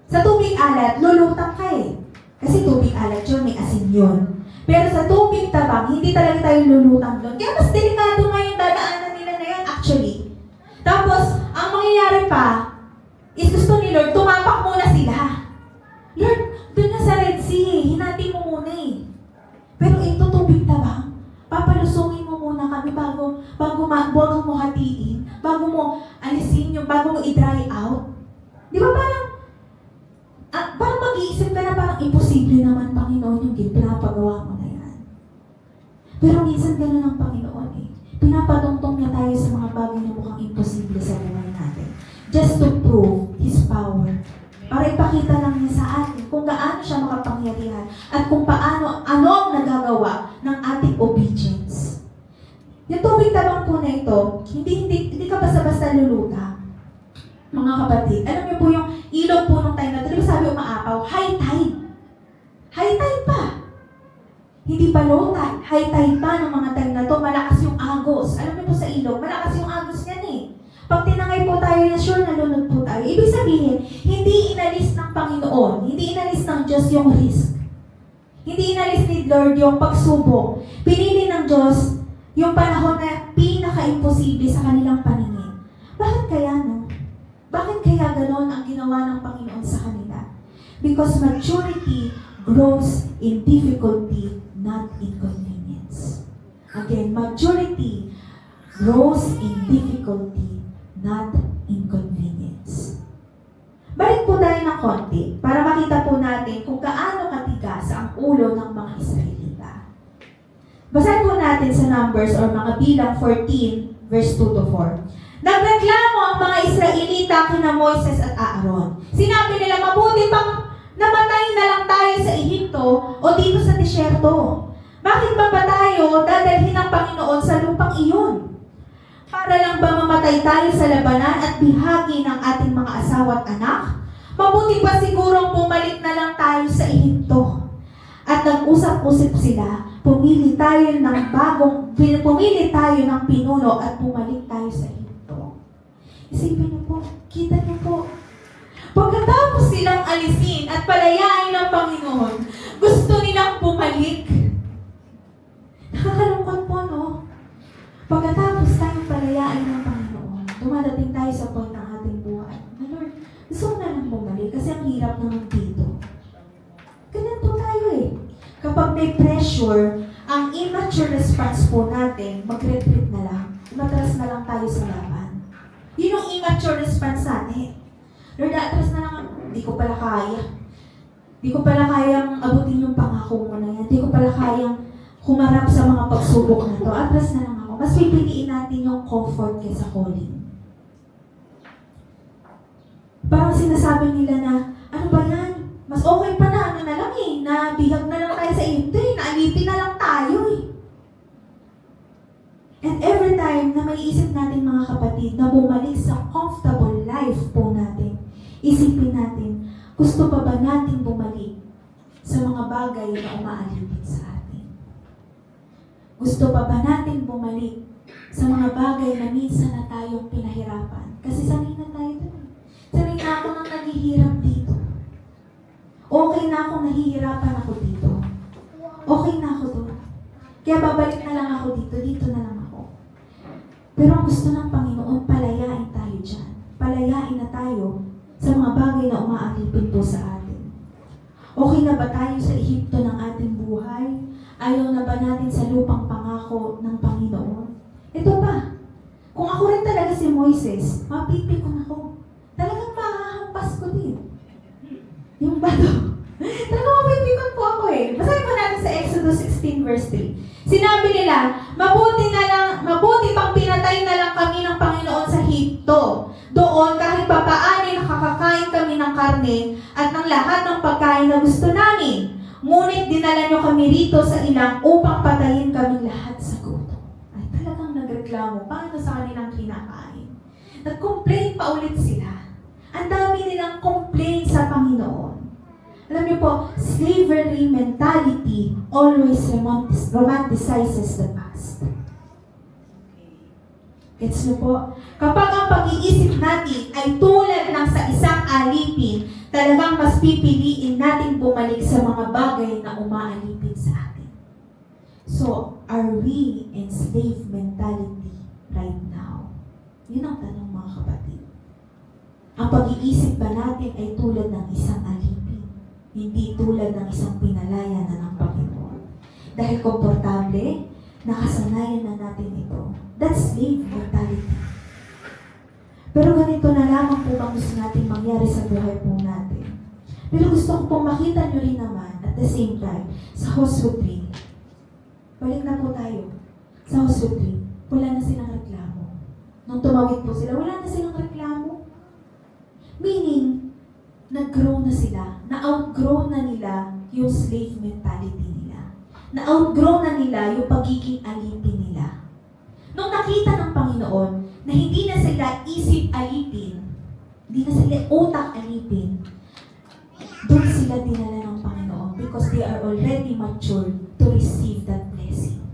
Sa tubig alat, lulutang ka eh. Kasi tubig alat yun, may asin yun. Pero sa tubig tabang, hindi talaga tayo lulutang doon. Kaya mas delikado nga yung dadaanan nila na yan actually. Tapos, ang mangyayari pa, is gusto ni Lord, tumapak muna sila. Lord, doon na sa Red Sea, hinati mo muna eh. Pero ito tubig tabang, papalusungin mo muna kami bago mo hatiin, bago mo alisin yung, bago mo i-dry out. Di ba parang mag-iisip ka na parang imposible naman, Panginoon, yung pinapagawa mo na yan. Pero minsan gano'n ang Panginoon eh. Pinapatungtong niya tayo sa mga bagay na mukhang imposible sa buhay natin. Just to prove His power. Para ipakita lang niya sa atin kung gaano siya makapangyarihan at kung ano ang nagagawa ng ating obedience. Yung tubig tabang po na ito, hindi ka basta-basta lulutang. Mga kapatid, alam niyo po yung ilog po nung time na ito, sabi umaapaw, high tide. High tide pa. Hindi pa low tide. High tide pa ng mga time na to, malakas yung agos. Alam niyo po sa ilog, malakas yung agos niyan eh. Pag tinangay po tayo yan, sure nalunod po tayo. Ibig sabihin, hindi inalis ng Panginoon, hindi inalis ng Diyos yung risk. Hindi inalis ni Lord yung pagsubok. Pinili ng Diyos yung panahon na pinaka-imposible sa kanilang paningin. Bakit kaya no? Bakit kaya ganon ang ginawa ng Panginoon sa kanila? Because maturity grows in difficulty, not in convenience. Again, maturity grows in difficulty, not inconvenience. Balik Balik po tayo ng konti para makita po natin kung gaano katigas ang ulo ng mga Israelita. Basahin po natin sa Numbers or mga bilang 14, verse 2 to 4. Nagreklamo ang mga Israelita kina Moises at Aaron. Sinabi nila, mabuti pang namatay na lang tayo sa Ehipto o dito sa disyerto. Bakit ba tayo dadalhin ng Panginoon sa lupang iyon? Para lang ba mamatay tayo sa labanan at bihagi ng ating mga asawa at anak? Mabuti pa sigurong bumalik na lang tayo sa Ehipto. At nag-usap-usap sila, pumili tayo ng pinuno at bumalik tayo sa Ehipto. Isipin niyo po, kita niyo po, pagkatapos silang alisin at palayain ng Panginoon, gusto nilang bumalik. Nakakalungkot po, no? Pagkatapos tayong palayain ng Panginoon, dumadating tayo sa point ng ating buhay. Lord, gusto ko na lang bumalik kasi ang hirap naman dito. Ganun po tayo eh. Kapag may pressure, ang immature response po natin, mag-retreat na lang. Matras na lang tayo sa laban. Yun yung immature response natin. Lord, atras na lang. Di ko pala kaya. Di ko pala kayang abutin yung pangako mo na yan. Di ko pala kayang humarap sa mga pagsubok na to. Atras na lang ako. Mas pipiliin natin yung comfort kaysa calling. Parang sinasabi nila na, ano ba yan? Mas okay pa na, ano na lang eh, na bihag na lang tayo sa ito eh, naalipin na lang tayo eh. And every time na maiisip natin mga kapatid na bumalik sa comfortable life po natin, isipin natin, gusto pa ba natin bumalik sa mga bagay na umaalipin sa atin? Gusto pa ba natin bumalik sa mga bagay na minsan na tayong pinahirapan? Kasi sanay na tayo dun. Sanay na ako nang naghihirap dito. Okay na ako, nahihirapan ako dito. Okay na ako doon. Kaya babalik na lang ako dito, dito na lang ako. Pero ang gusto ng Panginoon, palayain tayo dyan. Palayain na tayo sa mga bagay na umaalipin po sa atin. Okay na ba tayo sa Ehipto ng ating buhay? Ayaw na ba natin sa lupang pangako ng Panginoon? Ito pa, kung ako rin talaga si Moises, mapipikon ako. Talagang mahahampas ko din. Yung bato. Talagang mapipikon po ako eh. Basahin po natin sa Exodus 16 verse 3. Sinabi nila, mabuti pang pinatay na lang kami ng Panginoon sa Ehipto. Doon kahit papaani nakakakain kami ng karne at ng lahat ng pagkain na gusto namin. Ngunit dinala nyo kami rito sa ilang upang patayin kami lahat sa gutom. Ay talagang nagreklamo. Paano sa kanilang kinakain? Nag-complain pa ulit sila. Ang dami nilang complain sa Panginoon. Alam niyo po, slavery mentality always romanticizes the past. Gets niyo po? Kapag ang pag-iisip natin ay tulad ng sa isang alipin, talagang mas pipiliin natin bumalik sa mga bagay na umaalipin sa atin. So, are we in slave mentality right now? Yun ang tanong mga kapatid. Ang pag-iisip ba natin ay tulad ng isang alipin, hindi tulad ng isang pinalaya na ng Panginoon? Dahil komportable, nakasanayan na natin ito. That's slave mentality. Pero ganito na lamang po ang gusto natin mangyari sa buhay po natin. Pero gusto ko pong makita nyo rin naman at the same time, sa Joshua 3. Balik na po tayo. Sa Joshua 3, wala na silang reklamo. Nung tumawid po sila, wala na silang reklamo. Meaning, nag-grow na sila. Na-outgrow na nila yung slave mentality nila. Na-outgrow na nila yung pagiging alipin nila. Nung nakita ng Panginoon na hindi na sila isip alipin, hindi na sila utak alipin, doon sila dinala ng Panginoon because they are already mature to receive that blessing.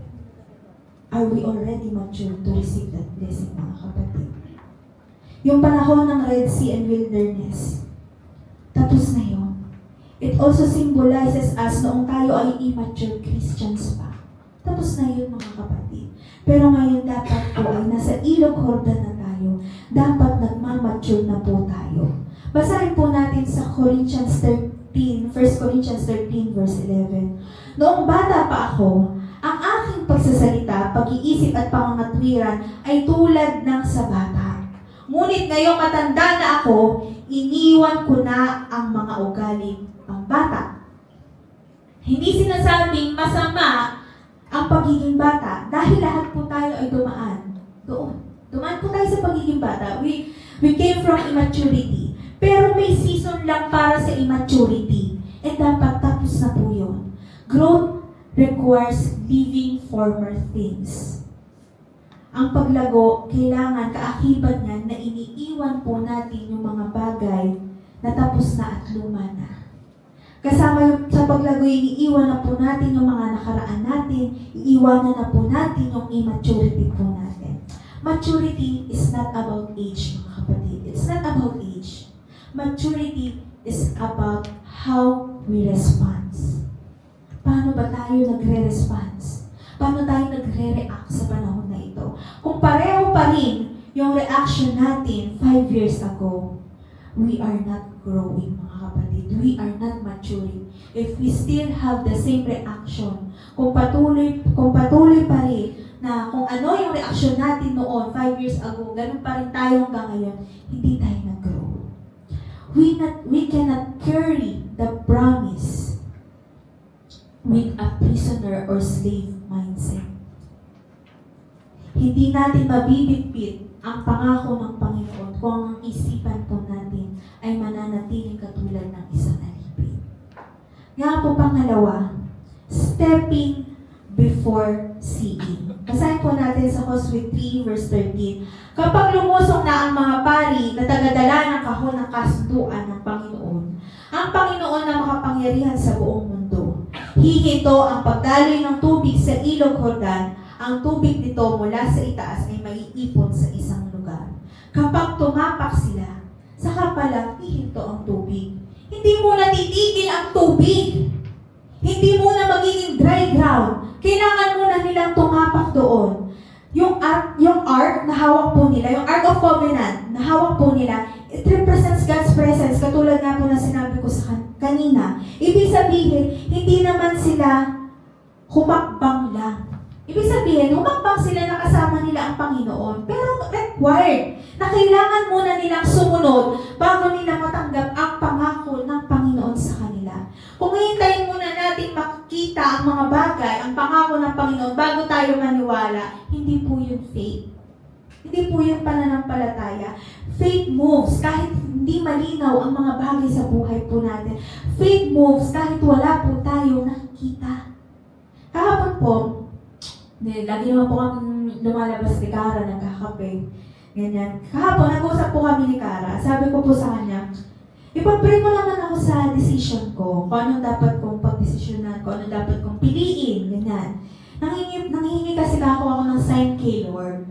Are we already mature to receive that blessing, mga kapatid? Yung panahon ng Red Sea and wilderness, tapos na yun. It also symbolizes us noong tayo ay immature Christians pa. Tapos na yun, mga kapatid. Pero ngayon dapat po ay nasa ilog Jordan na tayo. Dapat nagmamature na po tayo. Basahin po natin sa 1 Corinthians 13 verse 11. Noong bata pa ako, ang aking pagsasalita, pag-iisip at pangangatwiran ay tulad ng sa bata. Ngunit ngayong matanda na ako, iniwan ko na ang mga ugaling pambata. Hindi sinasabing masama ang pagiging bata dahil lahat po tayo ay dumaan doon. Dumaan po tayo sa pagiging bata. We came from immaturity. Pero may season lang para sa immaturity. And dapat tapos na po yun. Growth requires leaving former things. Ang paglago, kailangan kaakibat niyan na iniiwan po natin yung mga bagay na tapos na at luma na. Kasama yung, sa paglago, iniiwan na po natin yung mga nakaraan natin, iiwanan na po natin yung immaturity po natin. Maturity is not about age, mga kapatid. It's not about age. Maturity is about how we respond. Paano ba tayo nagre-response? Paano tayo nagre-react sa panahon na ito? Kung pareho pa rin yung reaction natin 5 years ago, we are not growing, mga kapatid. We are not maturing. If we still have the same reaction, kung patuloy pa rin na kung ano yung reaction natin noon 5 years ago, ganun pa rin tayo hanggang ngayon, hindi tayo nag-grow. We cannot carry the promise with a prisoner or slave mindset. Hindi natin mabibitbit ang pangako ng Panginoon kung ang isipan po natin ay mananatiling katulad ng isang alipin. Nga po pangalawa, stepping before seeing. Basahin po natin sa Joshua 3 verse 13. Kapag lumusong na ang mga pari na tagadala ng kahon ng kasunduan ng Panginoon, ang Panginoon na makapangyarihan sa buong mundo, hihinto ang pagdaloy ng tubig sa ilog Jordan. Ang tubig nito mula sa itaas ay maiipon sa isang lugar. Kapag tumapak sila, saka pala hihinto ang tubig. Hindi muna titigil ang tubig. Hindi muna magiging dry ground. Kailangan muna nilang tumapak doon. Yung ark na hawak po nila, yung Ark of Covenant na hawak po nila, it represents God's presence, katulad nga po na sinabi ko sa kanina. Ibig sabihin, hindi naman sila humakbang lang. Ibig sabihin, humakbang sila na kasama nila ang Panginoon, pero required na kailangan muna nilang sumunod bago nila matanggap ang pangako ng Panginoon sa kanila. Kung hihintayin muna natin makikita ang mga bagay, ang pangako ng Panginoon bago tayo maniwala, hindi po yun faith. Hindi po yun pananampalataya. Faith moves kahit hindi malinaw ang mga bagay sa buhay po natin. Faith moves kahit wala po tayo nakikita. Kahapon po, lagi naman po kami lumalabas ni Cara, nagkakape. Ganyan. Kahapon, nag-usap po kami ni Cara. Sabi ko po sa kanya, ipag-pray mo naman ako sa decision ko. Kung anong dapat kong pag-desisyonan, kung anong dapat kong piliin. Ganyan. Nanghihingi kasi ako ng sign kay Lord.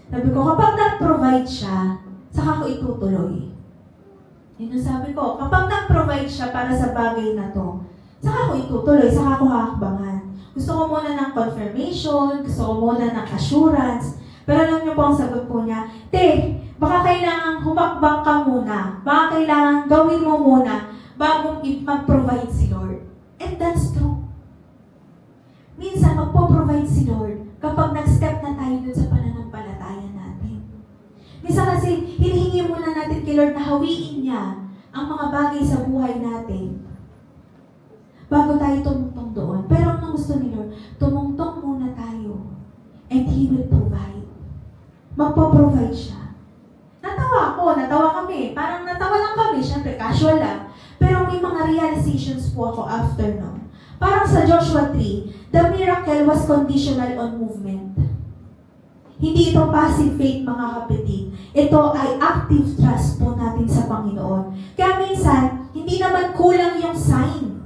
Sabi ko, kapag nag-provide siya, saka ko itutuloy. Yun ang sabi ko, kapag nag-provide siya para sa bagay na to, saka ko itutuloy, saka ko hakakbangan. Gusto ko muna ng confirmation, gusto ko muna ng assurance. Pero alam niyo po ang sagot po niya, Te, baka kailangan humakbang ka muna. Baka kailangan gawin mo muna bago mag-provide si Lord. And that's true. Minsan, magpo-provide si Lord kapag nag-step na tayo dun sa pananampalataya natin. Minsan kasi, hinihingi muna natin kay Lord na hawiin niya ang mga bagay sa buhay natin bago tayo tumungtong doon. Pero ang gusto ni Lord, tumungtong muna tayo and He will provide. Magpo-provide siya. Natawa kami. Parang natawa lang kami, syempre casual lang. Pero may mga realizations po ako after nun. Parang sa Joshua 3, the miracle was conditional on movement. Hindi ito passive faith, mga kapatid. Ito ay active trust po natin sa Panginoon. Kaya minsan, hindi naman kulang yung sign.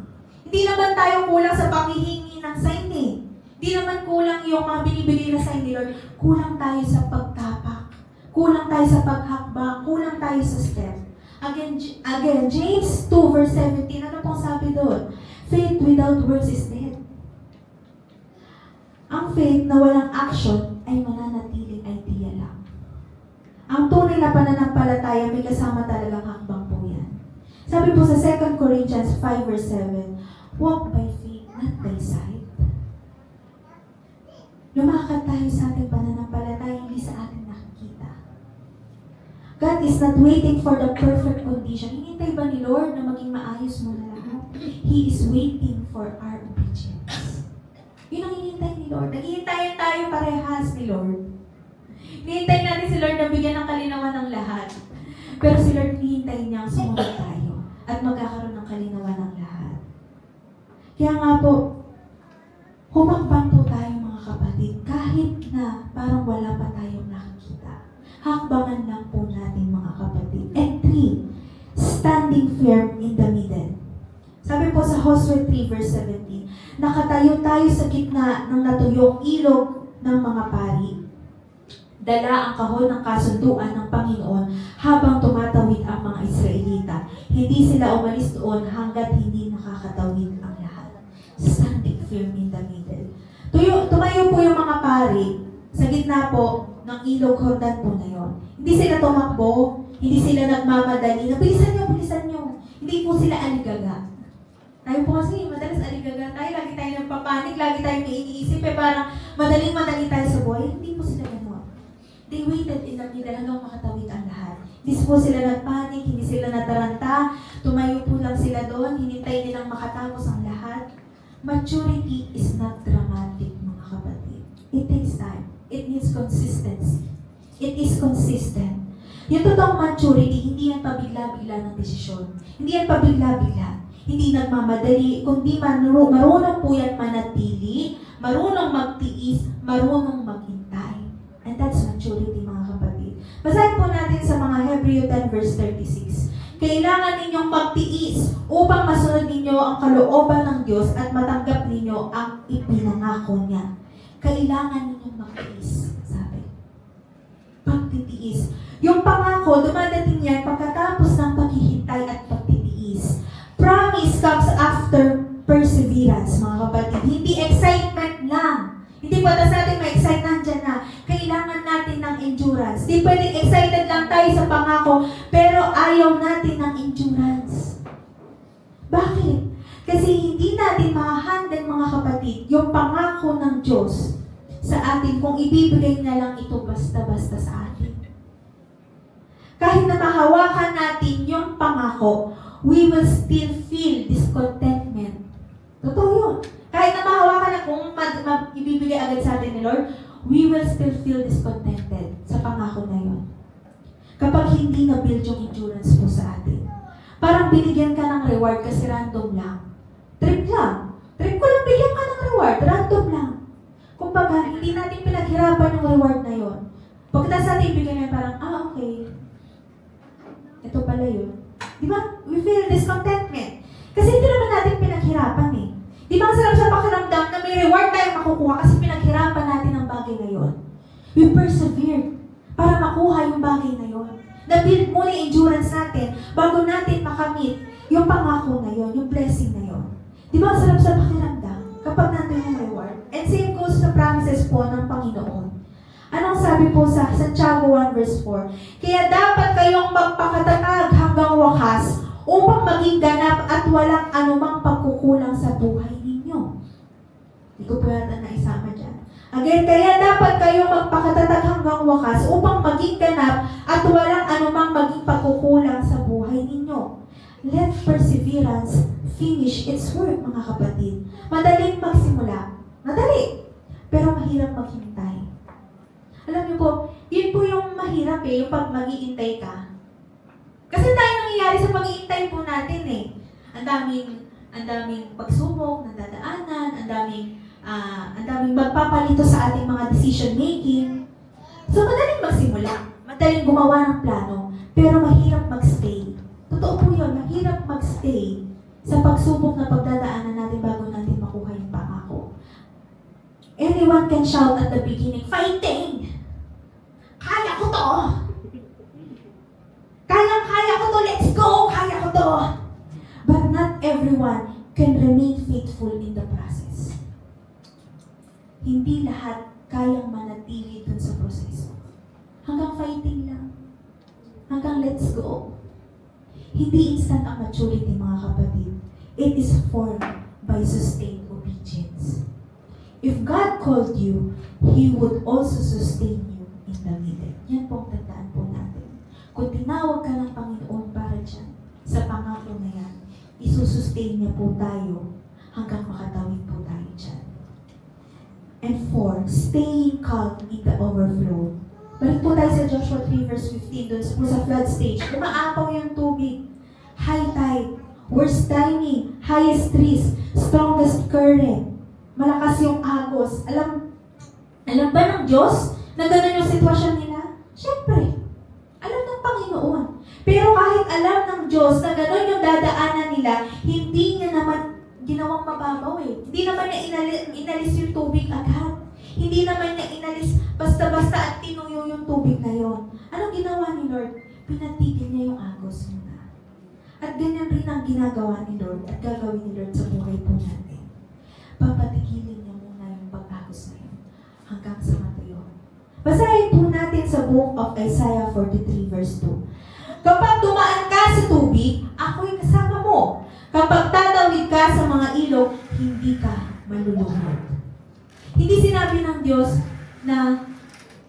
Hindi naman tayo kulang sa paghihingi ng sign eh. Hindi naman kulang yung mga binibigay na sign ni Lord. Kulang tayo sa pagtapak. Kulang tayo sa paghakbang. Kulang tayo sa step. Again, James 2 verse 17, ano pong sabi doon? Faith without works is dead. Ang faith na walang action ay mananatiling idea lang. Ang tunay na pananampalataya may kasama talagang hakbang po yan. Sabi po sa 2 Corinthians 5 verse 7, walk by faith, not by sight. Lumakad tayo sa ating pananampalataya, hindi sa ating nakikita. God is not waiting for the perfect condition. Hinintay ba ni Lord na maging maayos mo na lahat? He is waiting for our obedience. Yun ang hinintay ni Lord. Naghihintayan tayo parehas ni Lord. Hinihintay natin si Lord na bigyan ng kalinawan ng lahat. Pero si Lord hinihintay niya sumunod tayo at magkakaroon ng kalinawan ng lahat. Kaya nga po, humakbang po tayo mga kapatid kahit na parang wala pa tayong nakikita. Hakbangan lang po natin mga kapatid. And 3, standing firm in the middle. Sabi po sa Hosea 3 verse 17, nakatayo tayo sa gitna ng natuyong ilog ng mga pari. Dala ang kahon ng kasunduan ng Panginoon habang tumatawid ang mga Israelita. Hindi sila umalis doon hanggat hindi nakakatawid ang lahat. Standing firm in the middle. Tumayo po yung mga pari sa gitna po ng ilog Jordan po na yon. Hindi sila tumakbo, hindi sila nagmamadali. Bilisan nyo. Hindi po sila aligaga. Tayo po kasi, madalas aligaga tayo. Lagi tayo nagpapanik, lagi tayo may iniisip. Parang madaling-madali tayo sa buhay. Hindi po sila gano'n. They waited in the middle hanggang makatawid ang lahat. Hindi po sila nagpanik, hindi sila nataranta. Tumayo po lang sila doon, hinintay nilang makatapos ang lahat. Maturity is not dramatic, mga kapatid. It takes time. It needs consistency. It is consistent. Yung totoong maturity, hindi yan pabigla-bigla ng desisyon. Hindi yan pabigla-bigla. Hindi nagmamadali, kundi marunong po yan manatili, marunong magtiis, marunong maghintay. And that's maturity, mga kapatid. Basahin po natin sa mga Hebreo 10 verse 36. Kailangan ninyong magtiis upang masunod ninyo ang kalooban ng Diyos at matanggap ninyo ang ipinangako niya. Kailangan ninyong magtiis, sabi. Pagtitiis. Yung pangako, dumadating yan pagkatapos ng paghihintay at pagtitiis. Promise comes after perseverance, mga kapatid. Hindi excitement lang. Hindi patas natin ma-excite nandiyan na. Kailangan natin ng endurance. Di pwedeng excited lang tayo sa pangako, pero ayaw natin ng endurance. Bakit? Kasi hindi natin ma-handle, mga kapatid, yung pangako ng Diyos sa atin kung ibibigay na lang ito basta-basta sa atin. Kahit na mahawakan natin yung pangako, we will still feel discontentment. Totoo yun. Kahit na mahawakan na kung ibibigay agad sa atin ni Lord, we will still feel discontented sa pangako na yun. Kapag hindi na-build yung endurance po sa atin. Parang binigyan ka ng reward kasi random lang. Trip lang. Trip ko lang bigyan ka ng reward. Random lang. Kumbaga, hindi natin pinaghirapan yung reward na yun. Pagkatapos natin ibigay na parang, okay. Ito pala yun. Di ba? We feel discontentment. Kasi hindi naman natin pinaghirapan eh. Di ba ang sarap sa pakiramdam na may reward tayong makukuha kasi pinaghirapan natin ang bagay na yun. We persevered para makuha yung bagay na yun. Na-build muna yung endurance natin bago natin makamit yung pangako na yun, yung blessing na yun. Di ba ang sarap sa pakiramdam kapag nandun yung reward? And same goes sa promises po ng Panginoon. Anong sabi po sa Santiago 1 verse 4? Kaya dapat kayong magpakatatag hanggang wakas upang maging ganap at walang anumang pagkukulang sa buhay ninyo. Hindi ko po yata naisama dyan. Again, kaya dapat kayong magpakatatag hanggang wakas upang maging ganap at walang anumang maging pagkukulang sa buhay ninyo. Let perseverance finish its work, mga kapatid. Madaling magsimula. Madali. Pero mahirap maghintay. Alam niyo po, yun po yung mahirap yung pag mag-iintay ka. Kasi tayo nangyayari sa pag-iintay po natin eh. Ang daming pagsubok, nadadaanan, ang daming magpapalito sa ating mga decision making. So madaling magsimula, madaling gumawa ng plano, pero mahirap magstay. Totoo po yun, mahirap magstay sa pagsubok na pagdadaanan natin bago natin makuha yung pangako. Anyone can shout at the beginning, fighting! Kaya ko to! Kaya ko to, let's go! Kaya ko to! But not everyone can remain faithful in the process. Hindi lahat kayang manatili dun sa proseso. Hanggang fighting lang. Hanggang let's go. Hindi instant ang maturity, mga kapatid. It is formed by sustained obedience. If God called you, He would also sustain you in the middle. Yan po ang tandaan po natin. Kundi na yan, isusustain niya po tayo hanggang makatawid po tayo dyan. And 4, staying calm in the overflow. Balik po tayo sa Joshua 3 verse 15, doon po sa flood stage. Umaapaw yung tubig. High tide, worst timing, highest trees, strongest current, malakas yung agos. Alam ba ng Diyos na gano'n yung sitwasyon nila? Siyempre, alam ng Panginoon. Pero kahit alam ng Diyos na gano'n yung dadaanan nila, hindi niya naman ginawang mababaw eh. Hindi naman niya inalis yung tubig agad. Hindi naman niya inalis basta-basta at tinuyo yung tubig na yon. Anong ginawa ni Lord? Pinatigil niya yung agos muna. At ganyan rin ang ginagawa ni Lord at gagawin ni Lord sa buhay po natin. Papatigilin niya muna yung pag-agos na yun hanggang sa matayo. Basahin po natin sa book of Isaiah 43 verse 2. Kapag dumaan ka sa tubig, ako'y kasama mo. Kapag tatawid ka sa mga ilog, hindi ka malulunod. Hindi sinabi ng Diyos na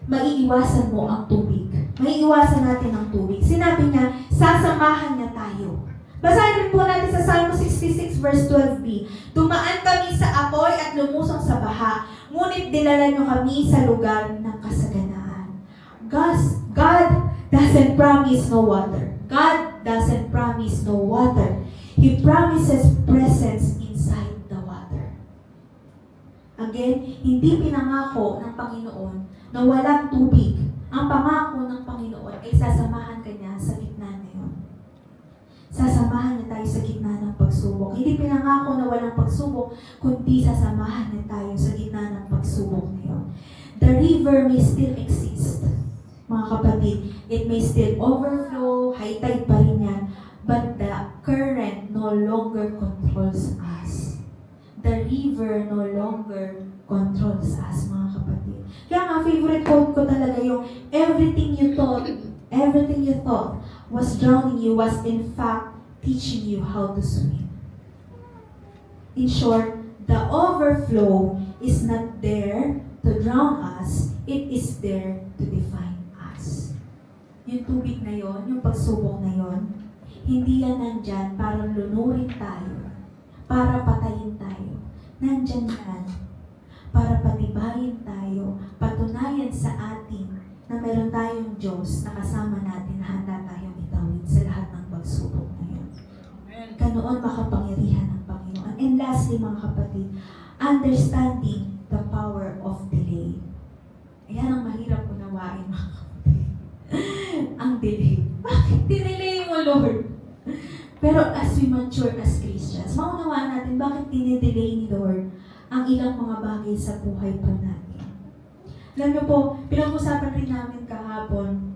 maiiwasan mo ang tubig. Maiiwasan natin ang tubig. Sinabi niya, sasamahan niya tayo. Basahin rin po natin sa Psalm 66 verse 12b. Dumaan kami sa apoy at lumusong sa baha, ngunit dinala niyo kami sa lugar ng kasaganaan. God doesn't promise no water. God doesn't promise no water. He promises presence inside the water. Again, hindi pinangako ng Panginoon na walang tubig. Ang pangako ng Panginoon ay sasamahan ka niya sa gitna na yun. Sasamahan niya tayo sa gitna ng pagsubok. Hindi pinangako na walang pagsubok, kundi sasamahan niya tayo sa gitna ng pagsubok na yun. The river may still exist. Mga kapatid, it may still overflow, high tide pa rin yan, but the current no longer controls us. The river no longer controls us, mga kapatid. Kaya nga, favorite quote ko talaga yung everything you thought was drowning you was in fact teaching you how to swim. In short, the overflow is not there to drown us, it is there to define us. Yung tubig na yon, yung pagsubok na yon, hindi yan nandyan para lunurin tayo, para patayin tayo. Nandyan yan para patibayin tayo, patunayan sa atin na meron tayong Diyos na kasama natin na handa tayong itawid sa lahat ng pagsubok na yun. Ganoon makapangyarihan ng Panginoon. And lastly, mga kapatid, understanding the power of delay. Ayan ang mahirap unawain, mga kapatid. Ang delay. Bakit dinelay mo, Lord? Pero as we mature as Christians, maunawaan natin bakit dinidelay ni Lord ang ilang mga bagay sa buhay po natin. Alam niyo po, pinag-usapan rin namin kahapon,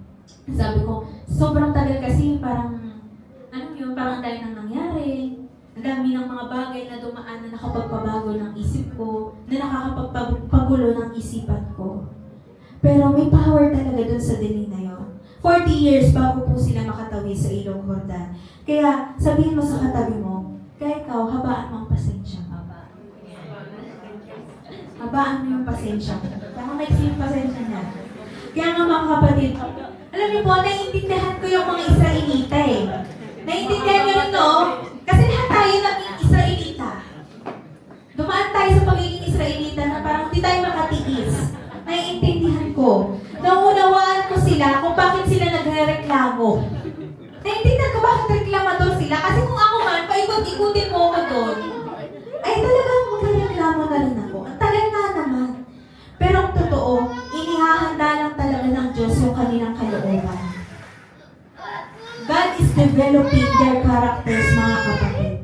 sabi ko, sobrang tagal kasi parang, parang ang dami nang nangyari, ang dami ng mga bagay na dumaan na nakapagpabago ng isip ko, na nakakapagpagulo ng isipan ko. Pero may power talaga dun sa delay na yon. 40 years bago po sila makatawid sa Ilog Jordan. Kaya sabihin mo sa katabi mo, kaya ikaw, habaan mo ang pasensya mo. Habaan mo yung pasensya mo. Baka may yung pasensya niya. Kaya nga mga kapatid, alam niyo po, naiintindihan ko yung mga Israelita eh. Naiintindihan niyo rin no? Kasi lahat tayo naging Israelita. Dumaan tayo sa pagiging Israelita na parang hindi tayo makatiis. Naiintindihan ko. Naunawaan ko sila kung bakit sila nagre-reklamo. Naiintindihan ko bakit reklamador sila. Kasi kung ako man, paikot-ikutin mo ako doon, ay talagang magre-reklamo na rin ako. Ang tagal nga naman. Pero ang totoo, inihahanda lang talaga ng Diyos yung kanilang kalooban. God is developing their characters, mga kapatid.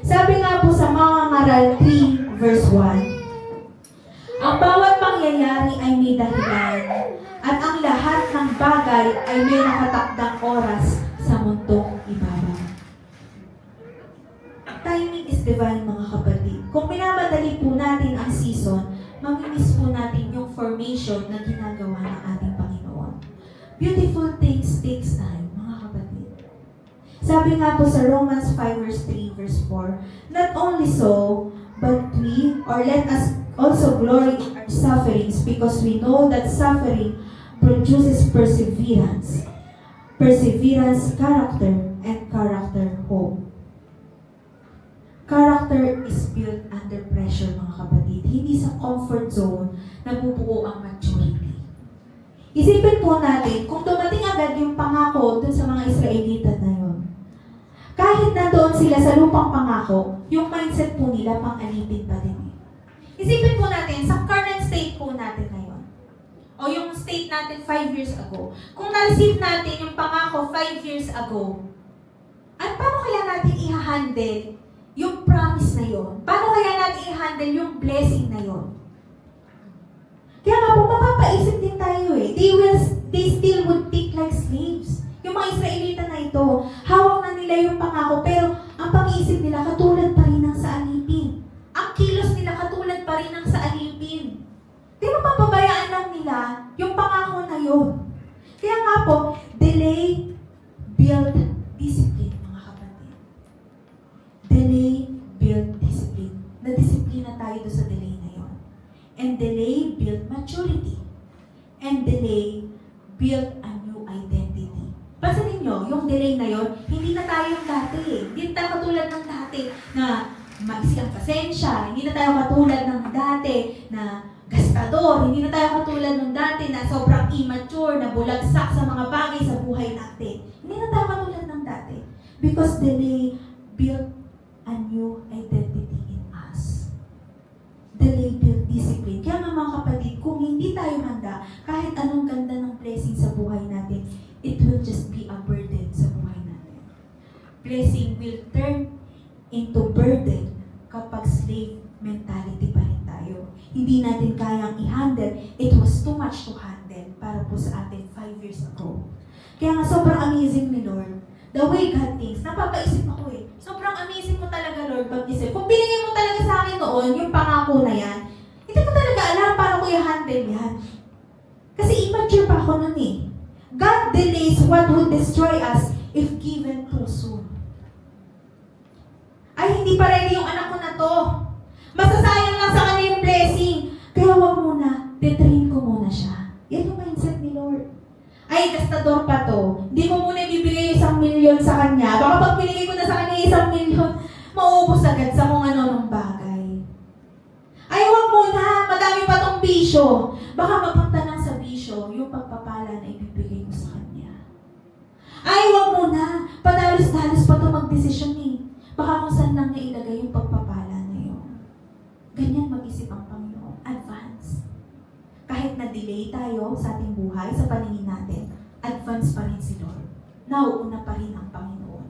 Sabi nga po sa mga Ngaral 3 verse 1, ang bawat pangyayari ay may dahilan, at ang lahat ng bagay ay may nakatakdang oras sa mundong ibabaw. Timing is divine, mga kapatid. Kung pinamadali po natin ang season, mamimiss po natin yung formation na ginagawa ng ating Panginoon. Beautiful things takes time, mga kapatid. Sabi nga po sa Romans 5 verse 3 verse 4, not only so, but let us also glory in our sufferings, because we know that suffering produces perseverance. Perseverance, character, and character, hope. built under pressure, mga kapatid. Hindi sa comfort zone nabubuo ang maturity. Isipin po natin, kung dumating agad yung pangako dun sa mga Israelita na yun, kahit na doon sila sa lupang pangako, yung mindset po nila pang-alipin pa din. Isipin po natin, sa current state po natin ngayon, o yung state natin 5 years ago, kung na-receive natin yung pangako 5 years ago, at paano kaya natin i-handle yung promise na yon? Paano kaya natin i-handle yung blessing na yon? Kaya nga po, mapapaisip din tayo eh. They still would think like slaves. Yung mga Israelita na ito, hawak na nila yung pangako, pero ang pag-iisip nila katulad pa rin ng sa alipin. Ang kilos nila katulad pa rin ng sa alipin. Di ba papabayaan lang nila yung pangako na yun? Kaya nga po, delay, build, discipline, mga kapatid. Delay, build, discipline. Na-disiplina tayo doon sa delay na yun. And delay, build maturity. And delay, build a new identity. Basta ninyo, yung delay na yon, hindi na tayo yung dati eh. Hindi na tayo katulad ng dati na maiksi ang pasensya. Hindi na tayo katulad ng dati na gastador. Hindi na tayo katulad ng dati na sobrang immature, na bulagsak sa mga bagay sa buhay natin. Hindi na tayo katulad ng dati. Because delay built a new identity in us. Delay built discipline. Kaya nga mga kapatid, kung hindi tayo handa, kahit anong ganda ng blessing sa buhay natin, it will just be a burden sa buhay natin. Blessing will turn into burden kapag slave mentality pa rin tayo. Hindi natin kayang i-handle. It was too much to handle para po sa atin 5 years ago. Kaya nga sobrang amazing ni Lord. The way God thinks, napapaisip ako eh. Sobrang amazing mo talaga, Lord, pag-isip. Kung binigay mo talaga sa akin noon, yung pangako na yan, hindi ko talaga alam paano ko i-handle yan. Kasi immature pa ako noon eh. God delays what would destroy us if given too soon. Ay, hindi pa ready yung anak ko na to. Masasayang lang sa kanya yung blessing. Kaya wag muna, titrain ko muna siya. Yan yung mindset ni Lord. Ay, gastador pa to. Hindi ko muna ibibigay 1 million sa kanya. Baka pag binigay ko na sa kanya 1 million, mauubos agad sa kung ano-anong bagay. Ay, wag muna. Madami pa tong bisyo. Baka mapunta lang sa bisyo yung pagpapala na ibibigay ko sa kanya. Ay, wag muna. Padalos-dalos pa to magdesisyon eh. Baka kung saan lang niya ilagay yung pagpapala na yun. Ganyan mag-isip ang Panginoon. Advance. Kahit na-delay tayo sa ating buhay, sa paningin natin, advance pa rin si Lord. Nauuna pa rin ang Panginoon.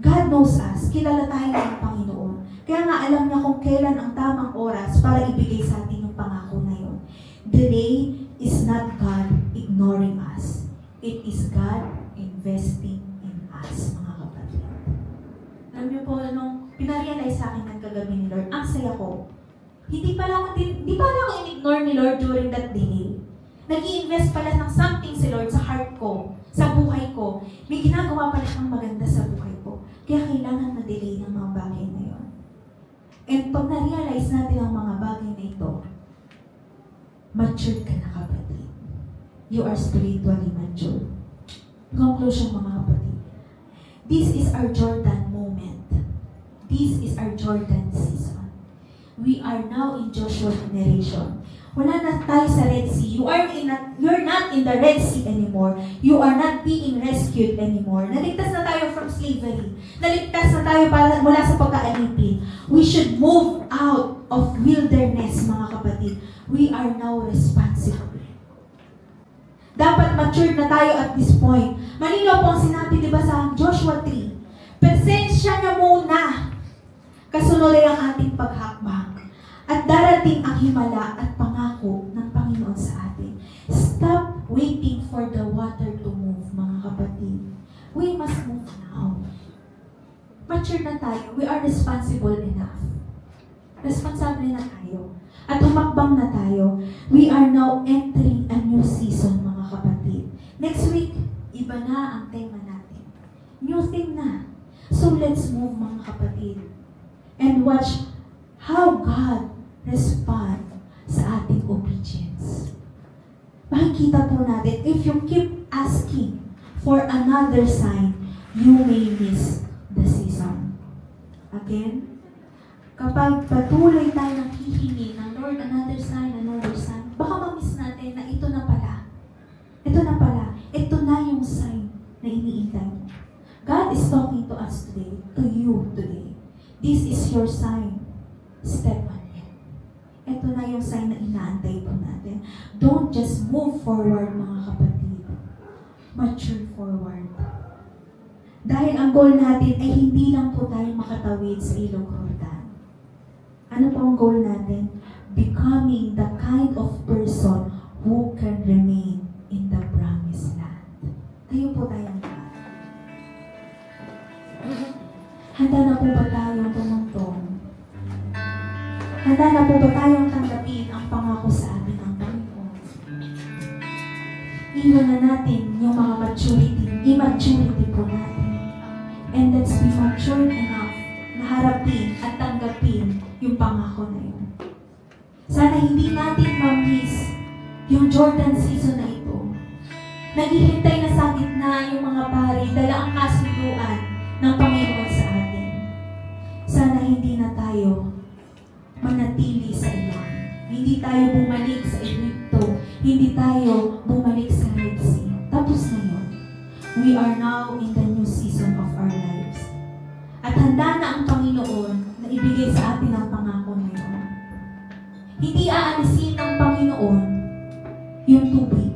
God knows us. Kilala tayo ng Panginoon. Kaya nga alam niya kung kailan ang tamang oras para ibigay sa atin yung pangako na yun. Delay is not God ignoring us. It is God investing in us, mga kapatid. Alam niyo po, nung pinarealize sa akin ng kagabi ni Lord, ang saya ko. Hindi pala ako in-ignore ni Lord during that delay. Nag-i-invest pala ng something si Lord sa heart ko, sa buhay ko. May ginagawa pala siyang maganda sa buhay ko. Kaya kailangan na-delay ng mga bagay na yun. And pag na-realize natin ang mga bagay na ito, matured ka na, kapatid. You are spiritually matured. Conclusion, mga kapatid. This is our Jordan moment. This is our Jordan season. We are now in Joshua's generation. Wala na tayo sa Red Sea. You're not in the Red Sea anymore. You are not being rescued anymore. Naligtas na tayo from slavery. Naligtas na tayo mula sa pagkaalipin. We should move out of wilderness, mga kapatid. We are now responsible. Dapat matured na tayo at this point. Malinaw po ang sinabi, di ba, sa Joshua 3. Presensya niya muna. Kasunod ay ang ating paghakbang. At darating ang himala at pangako ng Panginoon sa atin. Stop waiting for the water to move, mga kapatid. We must move now. Mature na tayo. We are responsible enough. Responsable na tayo. At umakbang na tayo. We are now entering a new season, mga kapatid. Next week, iba na ang tema natin. New thing na. So let's move, mga kapatid. And watch how God respond sa ating obedience. Makikita po natin, if you keep asking for another sign, you may miss the season. Again, kapag patuloy tayo nang hihingi ng Lord, another sign, baka ma-miss natin na ito na pala. Ito na yung sign na iniintay mo. God is talking to us today, to you today. This is your sign. Step on it. Ito na yung sign na inaantay po natin. Don't just move forward, mga kapatid. Mature forward. Dahil ang goal natin ay hindi lang po tayo makatawid sa ilog Jordan. Ano po ang goal natin? Becoming the kind of person who can remain in the promised land. Tayo po tayong lahat. Handa na po ba tayong tumungtong? Handa na po ba tayong tanggapin ang pangako sa atin ng Panginoon? Iwan na natin yung mga immaturity po natin. And let's be mature enough na harapin at tanggapin yung pangako na yun. Sana hindi natin ma-miss yung Jordan season na ito. Naghihintay na sa gitna yung mga pari, dala ang kasunduan ng Panginoon sa atin. Sana hindi na tayo manatili sa ilang. Hindi tayo bumalik sa Egypto. Hindi tayo bumalik sa Red Sea. Tapos na yun. We are now in the new season of our lives. At handa na ang Panginoon na ibigay sa atin ang pangako na yun. Hindi aalisin ng Panginoon yung tubig.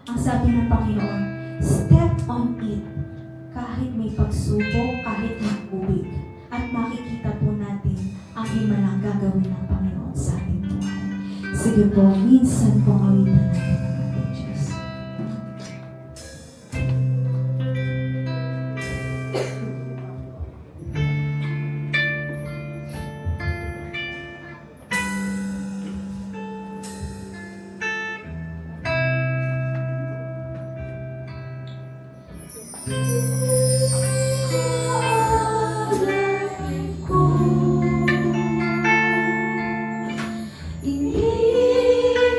Ang sabi ng Panginoon, step on it. Kahit may pagsubok, kahit may tubig. At makikita po natin ang himalang gagawin ng Panginoon sa ating buhay. Sige po, minsan po awitan natin ang ating Diyos. Hindi na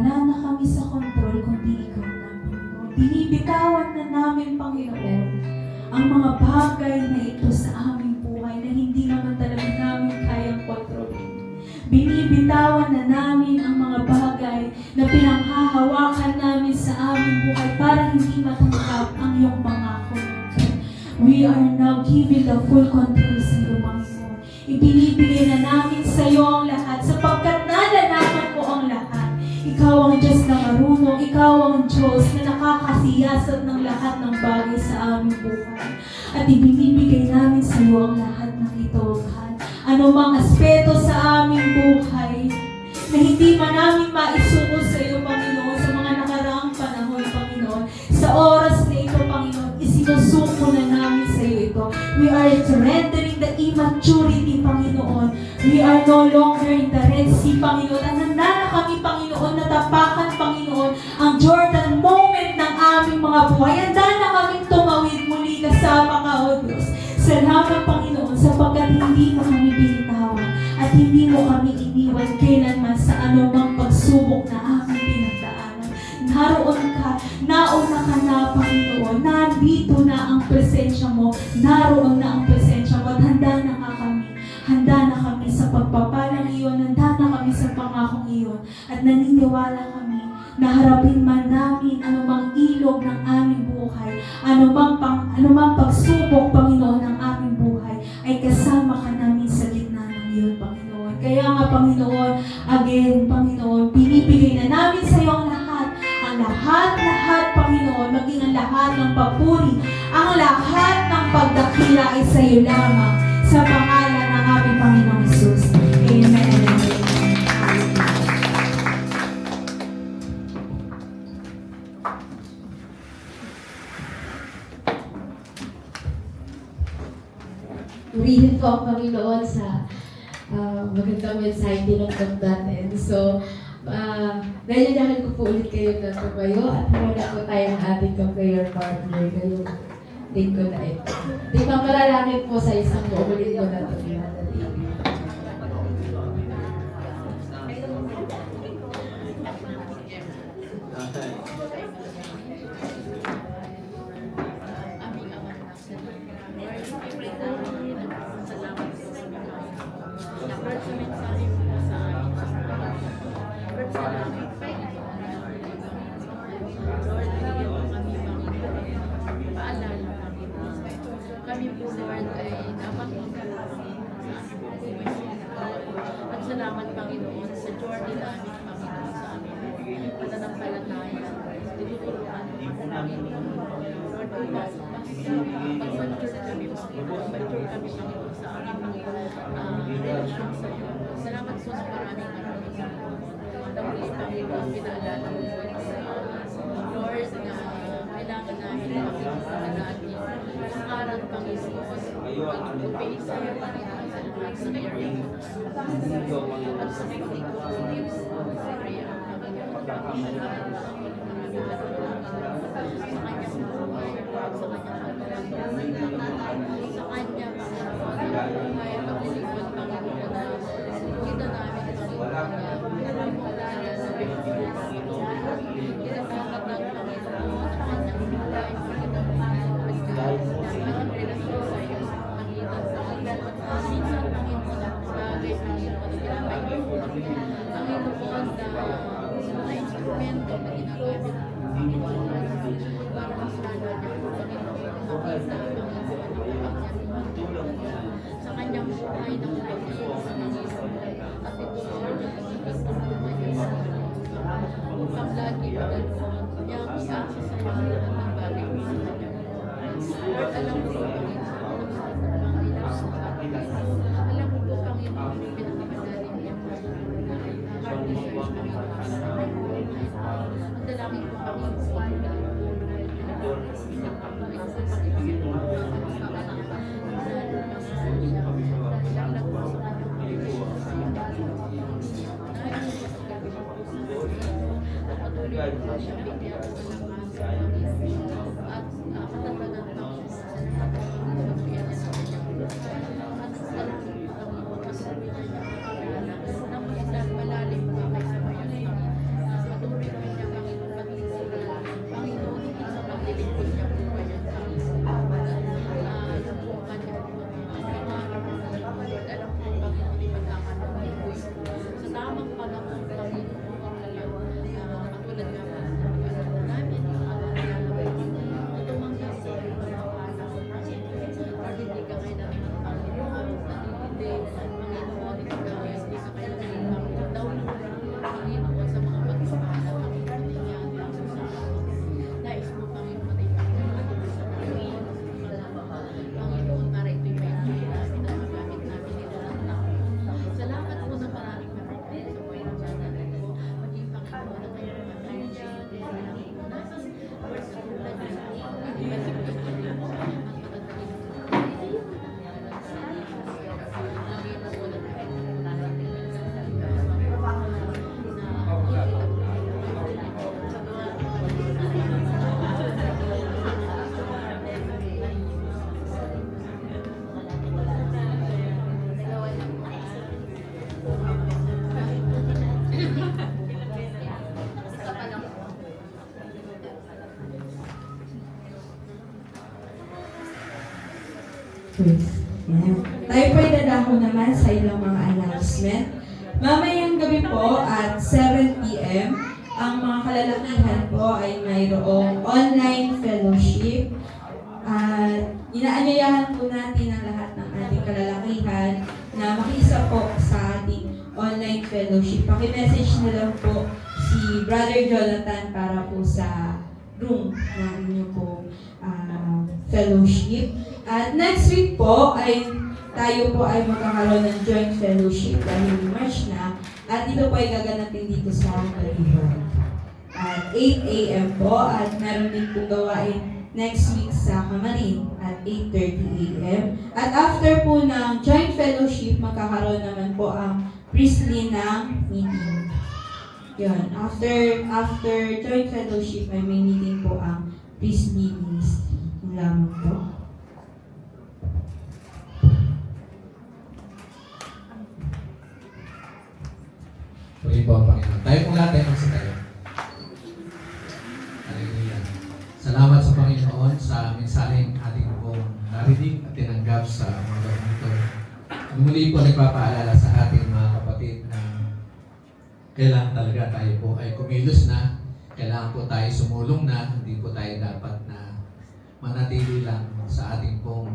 wala na kami sa kontrol kundi Ikaw na, Panginoon. Binibitawan na namin, Panginoon, ang mga bagay na ito sa aming buhay na hindi naman talaga namin kayang kontrolin. Binibitawan na namin ang mga bagay na pinanghahawakan namin sa aming buhay para hindi matanggap ang iyong pangako. We are now giving the full control sa iyo, Panginoon. Ibinibigay na namin sa iyo ang lahat sapagkat nalalaman ko ang lahat. Ikaw ang Diyos na marunong, Ikaw ang Diyos na nakakasiyasat ng lahat ng bagay sa aming buhay. At ibinibigay namin sa iyo ang lahat ng ito, God. Ano mang aspeto sa aming buhay na hindi man namin maisuko sa iyo, Panginoon, sa mga nakaraang panahon, Panginoon, sa oras na ito, Panginoon, isinusuko na namin sa iyo ito. We are surrendering the immaturity, Panginoon. We are no longer in the Red Sea, Panginoon. At handa na kami, Panginoon, natapakan, Panginoon, ang Jordan moment ng aming mga buhay. Handa na kaming tumawid muli kasama ka, O Diyos. Salamat, Panginoon, sapagkat hindi mo kami binitawan at hindi mo kami iniwan kailanman sa anumang pagsubok na aming pinagdaanan. Naroon ka, nauna ka na, Panginoon. Nandito na ang presensya mo. Naroon na ang presensya mo. At handa na ka kami. Handa na kami sa pagpapalang iyon. Handa na kami sa pangakong iyon. At naniniwala kami na harapin man namin anumang ilog ng aming buhay, anumang pagsubok, Panginoon, ng aming buhay, ay kasama ka namin sa gitna ng iyon, Panginoon. Kaya nga, Panginoon, again, Panginoon, binibigay na namin sa iyo ang lahat, Panginoon, maging ang lahat ng papuri, ang lahat ng pagdakila ay sa iyo lamang, sa pangalan ng aming Panginoong Jesus. Amen and amen. Purihin po ang Panginoon sa magandang mensahe tinanggap natin. So, nanyanyahan ko po ulit kayo na tumayo at muna po tayo ang ating ka-prayer partner ngayong linggo na ito. Di ba malalangin po sa isang buong linggo na ito. Kami po, Lord, ay dapat magkalangin at salamat, Panginoon, sa journey namin, Panginoon, sa aming pananampalataya. Tinuturuan kami, Panginoon. Lord, pag-mature kami, Panginoon. Mature kami, Panginoon, sa aming relasyon sa iyo. Salamat po sa maraming Panginoon. Muli, Panginoon, pinaalala mo po ito sa Lord, na kailangan namin, Panginoon, na natin pangaran, Panginoon, pag-obey sa iyo, Panginoon, sa lahat sa area mo. At sa mga ikaw sa area, Panginoon, sa kanyang buhay, sa kanya, Panginoon, ay pag-ilikod, Panginoon, na kita namin, Panginoon, na alam mo na sa Pilipinas, Panginoon, kinakatatag, Panginoon, ang kanyang buhay, ang relasyon sa iyo, Panginoon, minsan, Panginoon, bagay, Panginoon, pinapay mo, Panginoon, na instrumento na ginagamit, Panginoon, para mas lalo niya, Panginoon, makita, Panginoon, sa kanyang buhay ng Panginoon, at ito, Lord, na pagkakasama niya, upang lagi, Panginoon, niya ang isa sa iyo lahat ng bagay mo sa kanyang Lord, alam mo po, Panginoon, alam mo po, Panginoon, yung pinakamadali niya po, heart desires, Panginoon, ang dalangin po, Panginoon, at quiz. Yan. Tayo po ay dadako naman sa ilang mga announcement. Mamayang gabi po at 7 p.m., ang mga kalalakihan po ay mayroong online fellowship. At inaanyayahan po natin ang lahat ng ating kalalakihan na makiisa po sa ating online fellowship. Paki-message na lang po si Brother Jonathan para po sa room na inyo po fellowship. At next week po ay tayo po ay magkakaroon ng joint fellowship dahil March na. At ito po ay gaganapin dito sa Baliban. At 8 a.m. po at meron din po gawain next week sa Camarin at 8:30 a.m. At after po ng joint fellowship, magkakaroon naman po ang priestly ng meeting. Yun. After joint fellowship ay may meeting po ang priestly ministry. Yun lamang po. Puri po ang Panginoon. Tayo po lahat ay magsitayo. Hallelujah. Salamat sa Panginoon sa mensaheng ating pong narinig at tinanggap sa mga gawin ito. Muli po nagpapaalala sa ating mga kapatid na kailangan talaga tayo po ay kumilos na. Kailangan po tayo sumulong na. Hindi po tayo dapat na manatili lang sa ating pong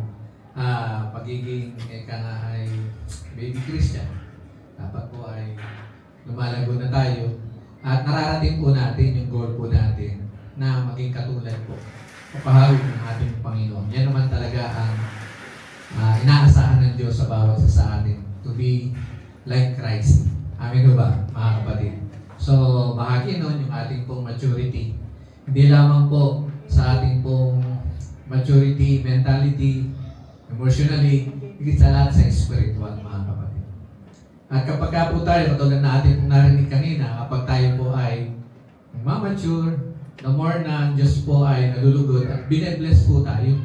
pagiging eka nga ay baby Christian. Dapat po ay lumalago na tayo at nararating po natin yung goal po natin na maging katulad po o kahawig ng ating Panginoon. Yan naman talaga ang inaasahan ng Diyos sa bawat isa sa atin, to be like Christ. Amin ba, mga kapatid? So, bahagi nun yung ating pong maturity. Hindi lamang po sa ating pong maturity, mentality, emotionally, higit sa lahat sa spiritual, mga kapatid. At kapag ka po tayo, katulad na ating pong narinig kanina, kapag tayo po ay mature, the more na ang Diyos po ay nalulugod at bine-bless po tayo.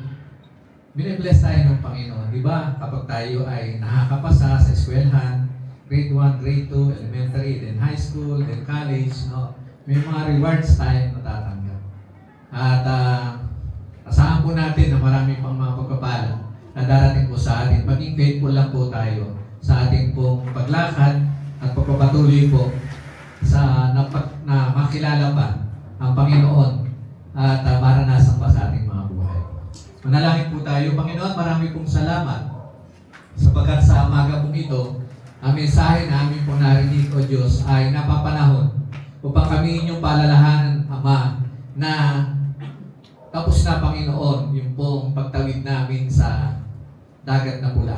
Bine-bless tayo ng Panginoon. Di ba? Kapag tayo ay nakakapasa sa eskwelahan, grade 1, grade 2, elementary, then high school, then college, no? May mga rewards tayo natatanggap. At asahan po natin na marami pang mga pagpapala na darating po sa atin. Maging faithful lang po tayo sa ating pong paglakad at pagpapatuloy po sa na makilala pa ang Panginoon at maranasan pa sa ating mga buhay. Manalangin po tayo. Panginoon, marami pong salamat sapagkat sa umaga pong ito, ang mensahe na amin po narinig, O Diyos, ay napapanahon upang kami inyong palalahanan, Ama, na tapos na, Panginoon, yung pong pagtawid namin sa dagat na pula.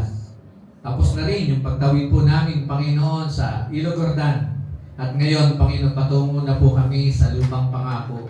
Tapos na rin yung pagtawid po namin, Panginoon, sa Ilog Jordan. At ngayon, Panginoon, patungo na po kami sa lumang pangako.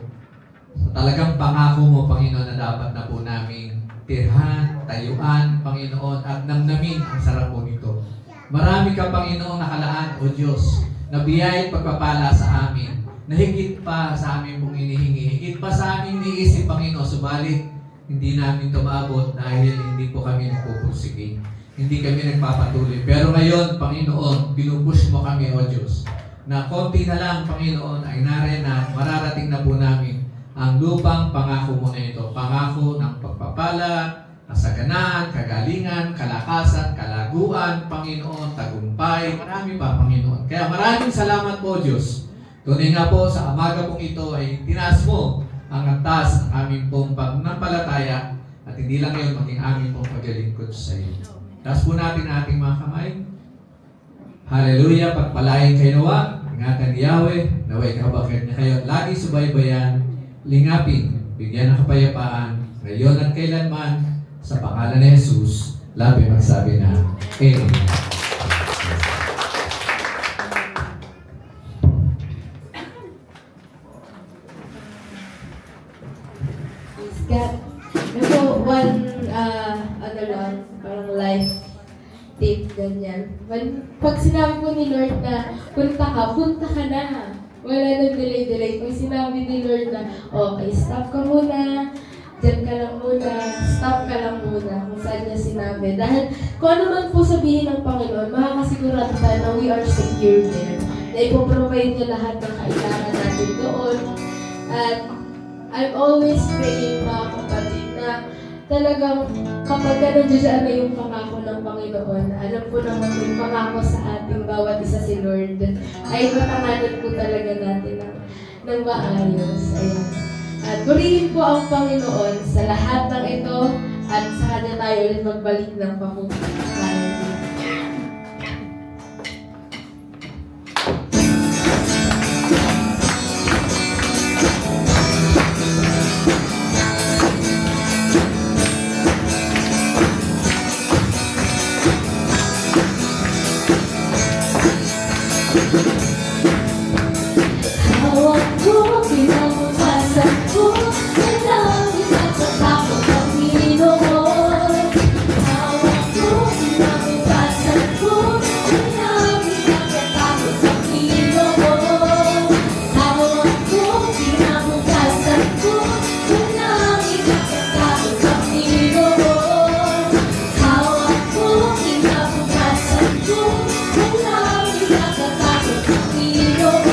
Sa talagang pangako mo, Panginoon, na dapat na po namin tirhan, tayuan, Panginoon, at namnamin ang sarap po nito. Marami ka, Panginoon, nakalaan, O Diyos, na biyayat pagpapala sa amin, na higit pa sa amin pong inihingi, higit pa sa amin iniisip, Panginoon, subalit hindi namin ito maabot dahil hindi po kami nagpupursige. Hindi kami nagpapatuloy. Pero ngayon, Panginoon, pinupush mo kami, O Diyos, na konti na lang, Panginoon, ay narin na mararating na po namin ang lupang pangako mo na ito. Pangako ng pagpapala, kasaganaan, kagalingan, kalakasan, kalaguan, Panginoon, tagumpay, marami pa, Panginoon. Kaya maraming salamat po, Diyos. Tunay nga po, sa umaga pong ito ay tinaas mo ang antas ng aming pong pagnampalataya at hindi lang yun, maging aming pong paglilingkod sa iyo. Taas po natin ating mga kamay. Hallelujah, pagpalain kayo nawa, ingatan ni Yahweh, naway kabakat niya kayo, lagi subaybayan, lingapin, bigyan ng kapayapaan, ngayon at kailanman, sa pangalan ni Jesus, labi magsabi na, Amen. God. Ito, ano lang, parang life tip, ganyan. Pag sinabi po ni Lord na, punta ka na. Wala nang delay-delay. Pag sinabi ni Lord na, okay, stop ka muna, dyan ka lang muna, stop ka lang muna, kung saan niya sinabi. Dahil kung ano man po sabihin ng Panginoon, makakasigurado tayo na we are secure there. Na ipoprovide niya lahat ng kailangan natin doon. At I'm always praying, mga kapatid, na talagang kapag nandiyan na yung pangako ng Panginoon, alam ko naman yung pangako sa ating bawat isa si Lord, ay matanganan po talaga natin ng maayos. Ayan. At purihin po ang Panginoon sa lahat ng ito at sa Kanya tayo ulit magbalik ng papupuntahan. Hawak ko, pinabukasan ko, dalangin at tatakot ang Panginoon. Hawak ko, pinabukasan ko, dalangin at tatakot ang Panginoon. Hawak ko, pinabukasan ko, dalangin at tatakot ang Panginoon. Hawak ko, pinabukasan ko, dalangin at tatakot ang Panginoon.